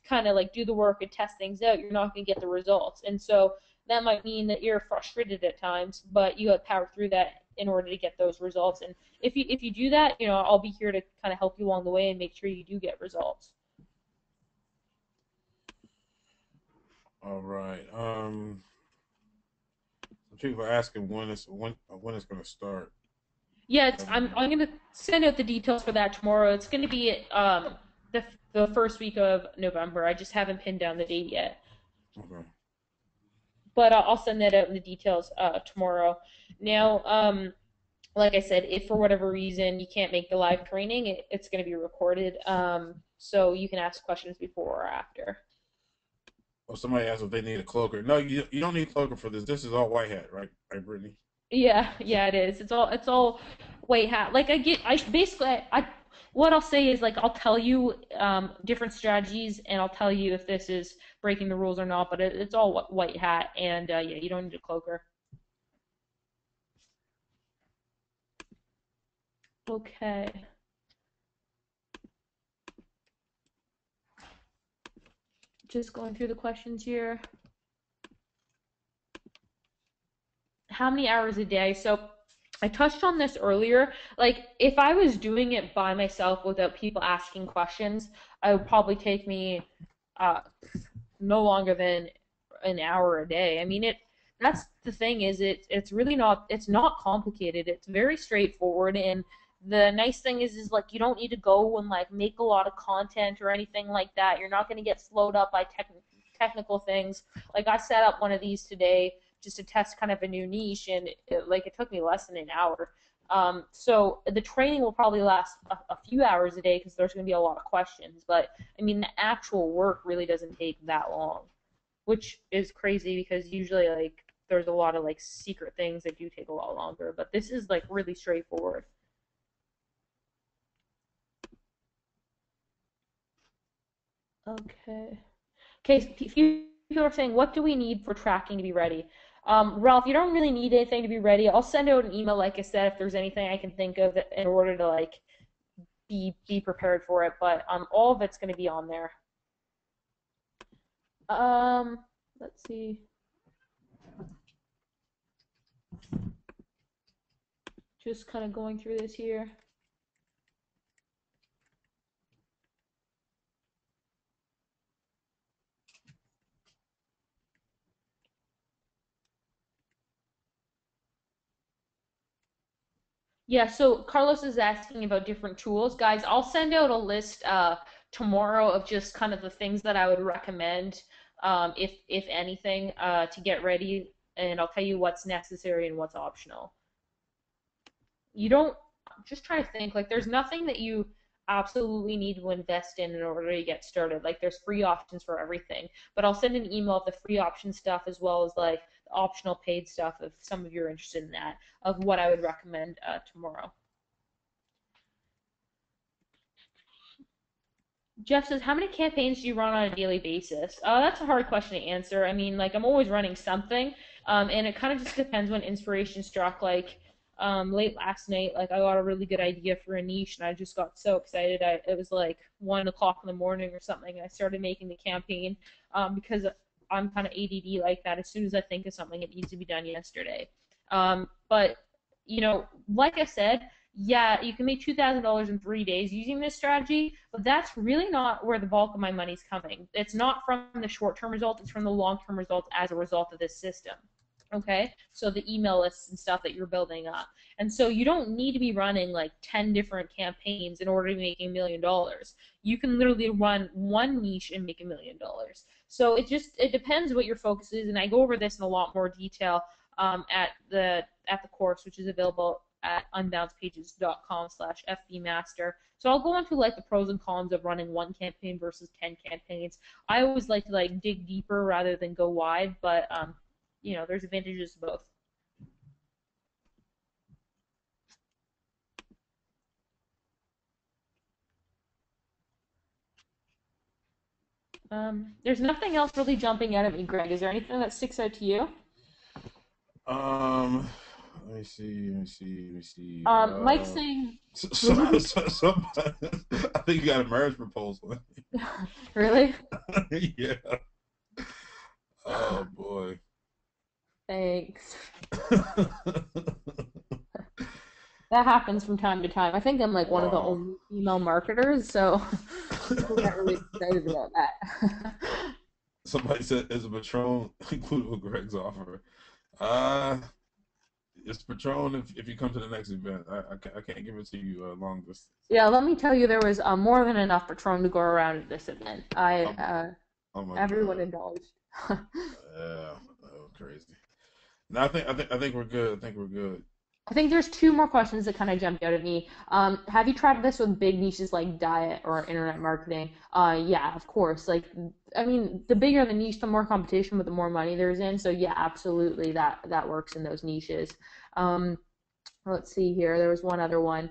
kind of like do the work and test things out, you're not going to get the results. And so that might mean that you're frustrated at times, but you have to power through that in order to get those results. And if you do that, I'll be here to kind of help you along the way and make sure you do get results. All right. People are asking when it's going to start. Yeah, Um, I'm gonna send out the details for that tomorrow. It's gonna be the the first week of November. I just haven't pinned down the date yet, okay. but I'll send that out in the details tomorrow. Now, like I said, if for whatever reason you can't make the live training, it's going to be recorded, so you can ask questions before or after. Well, somebody asked if they need a cloaker. No, you don't need a cloaker for this. This is all white hat, right? Right, Brittany? Yeah, yeah, it is. It's all white hat. Like I basically what I'll say is like I'll tell you different strategies and I'll tell you if this is breaking the rules or not. But it's all white hat, and yeah, you don't need a cloaker. Okay, just going through the questions here. How many hours a day? So I touched on this earlier. Like, if I was doing it by myself without people asking questions, it would probably take me uh, no longer than an hour a day. I mean, that's the thing is it's really not it's not complicated. It's very straightforward, and the nice thing is like you don't need to go and like make a lot of content or anything like that. You're not going to get slowed up by technical things. Like I set up one of these today just to test kind of a new niche, and it took me less than an hour. So the training will probably last a few hours a day because there's going to be a lot of questions. But I mean, the actual work really doesn't take that long, which is crazy because usually like there's a lot of like secret things that do take a lot longer. But this is like really straightforward. Okay. Okay, people are saying, what do we need for tracking to be ready? Ralph, you don't really need anything to be ready. I'll send out an email, like I said, if there's anything I can think of in order to like be prepared for it. But all of it's going to be on there. Um, let's see. Just kind of going through this here. Yeah, so Carlos is asking about different tools. Guys, I'll send out a list tomorrow of just kind of the things that I would recommend, if anything, to get ready, and I'll tell you what's necessary and what's optional. You don't just try to think like there's nothing that you absolutely need to invest in order to get started. Like there's free options for everything. But I'll send an email of the free option stuff as well as like the optional paid stuff if some of you are interested in that of what I would recommend tomorrow. Jeff says, how many campaigns do you run on a daily basis? That's a hard question to answer. I mean, like, I'm always running something, and it kind of just depends when inspiration struck. Like, late last night, like, I got a really good idea for a niche, and I just got so excited. It was like 1 o'clock in the morning or something, and I started making the campaign because I'm kind of ADD like that. As soon as I think of something, it needs to be done yesterday. But, like I said, yeah, you can make $2,000 in 3 days using this strategy, but that's really not where the bulk of my money's coming. It's not from the short-term result, it's from the long-term result as a result of this system. Okay, so the email lists and stuff that you're building up. And so you don't need to be running like 10 different campaigns in order to make $1 million. You can literally run one niche and make $1 million. So it depends what your focus is, and I go over this in a lot more detail at the course, which is available at unbalancedpages.com/fbmaster. So I'll go into like the pros and cons of running one campaign versus 10 campaigns. I always like to like dig deeper rather than go wide, but there's advantages to both. There's nothing else really jumping out at me, Greg. Is there anything that sticks out to you? Um, let me see. Let me see. Let me see. Mike's saying, Somebody, I think you got a marriage proposal. really? Yeah. Oh boy. Thanks. That happens from time to time. I think I'm like one of the Wow. only female marketers, so people get really excited about that. Somebody said, "Is a Patron included with Greg's offer?" Uh, it's Patron if you come to the next event. I can't give it to you long distance. Yeah, let me tell you, there was more than enough Patron to go around at this event. Um, oh my Everyone God. indulged. Yeah, oh, crazy. No, I think we're good. I think we're good. I think there's two more questions that kind of jumped out at me. Have you tried this with big niches like diet or internet marketing? Yeah, of course. Like, I mean, the bigger the niche, the more competition, but the more money there's in. So yeah, absolutely, that works in those niches. Um, let's see here. There was one other one.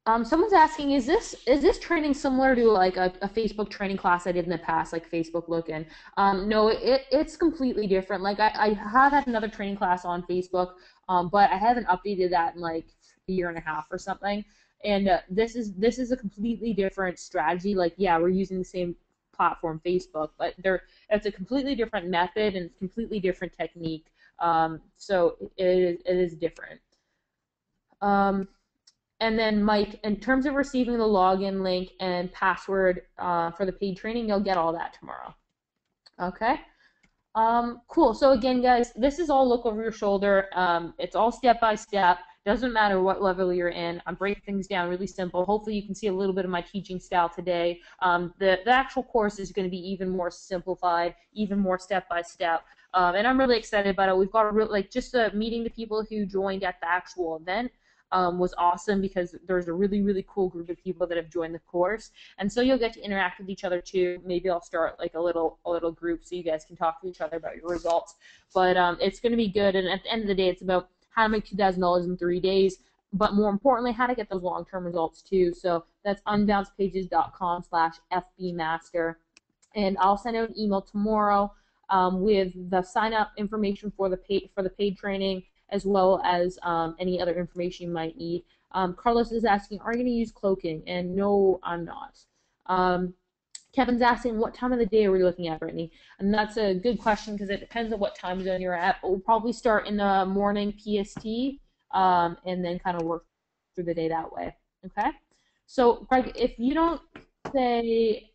Someone's asking, is this training similar to like a Facebook training class I did in the past, like Facebook Lookin'? No, it's completely different. Like I have had another training class on Facebook, but I haven't updated that in like a year and a half or something. And this is a completely different strategy. Like yeah, we're using the same platform, Facebook, but it's a completely different method and completely different technique. So it is different. Um, and then, Mike, in terms of receiving the login link and password for the paid training, you'll get all that tomorrow. Okay? Cool. So again, guys, this is all look over your shoulder. It's all step by step. Doesn't matter what level you're in. I break things down really simple. Hopefully, you can see a little bit of my teaching style today. The actual course is going to be even more simplified, even more step by step. And I'm really excited about it. We've got a real like just meeting the people who joined at the actual event. Was awesome because there's a really, really cool group of people that have joined the course, and so you'll get to interact with each other too. Maybe I'll start like a little group so you guys can talk to each other about your results. But it's going to be good, and at the end of the day, it's about how to make $2,000 in 3 days, but more importantly, how to get those long-term results too. So that's unbalancedpages.com/fbmaster, and I'll send out an email tomorrow with the sign-up information for the paid training as well as any other information you might need. Carlos is asking, are you going to use cloaking? And no, I'm not. Kevin's asking, what time of the day are we looking at, Brittany? And that's a good question because it depends on what time zone you're at. But we'll probably start in the morning PST and then kind of work through the day that way. Okay? So, Greg, if you don't say,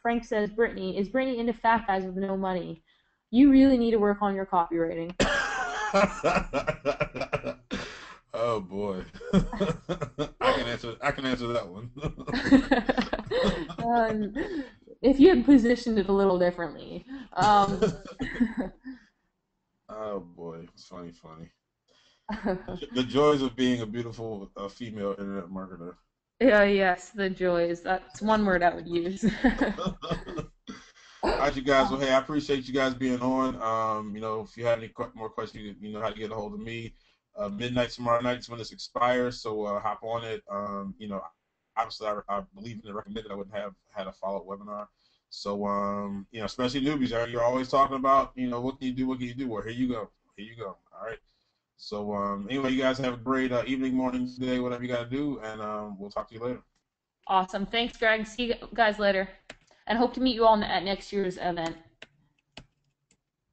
Frank says, Brittany, is Brittany into fat guys with no money? You really need to work on your copywriting. Oh boy. I can answer that one. um, if you had positioned it a little differently. Oh boy, it's funny, funny. The joys of being a beautiful female internet marketer. Yeah, yes, the joys. That's one word I would use. All right, you guys. Well, hey, I appreciate you guys being on. If you have any more questions, you know how to get a hold of me. Midnight tomorrow night is when this expires, so hop on it. Obviously, I believe in it, recommended. I wouldn't have had a follow-up webinar. So, especially newbies, you're always talking about, what can you do? What can you do? Well, here you go. Here you go. All right. So, anyway, you guys have a great evening, morning, day, whatever you got to do, and we'll talk to you later. Awesome. Thanks, Greg. See you guys later. And hope to meet you all at next year's event.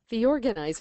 The organizer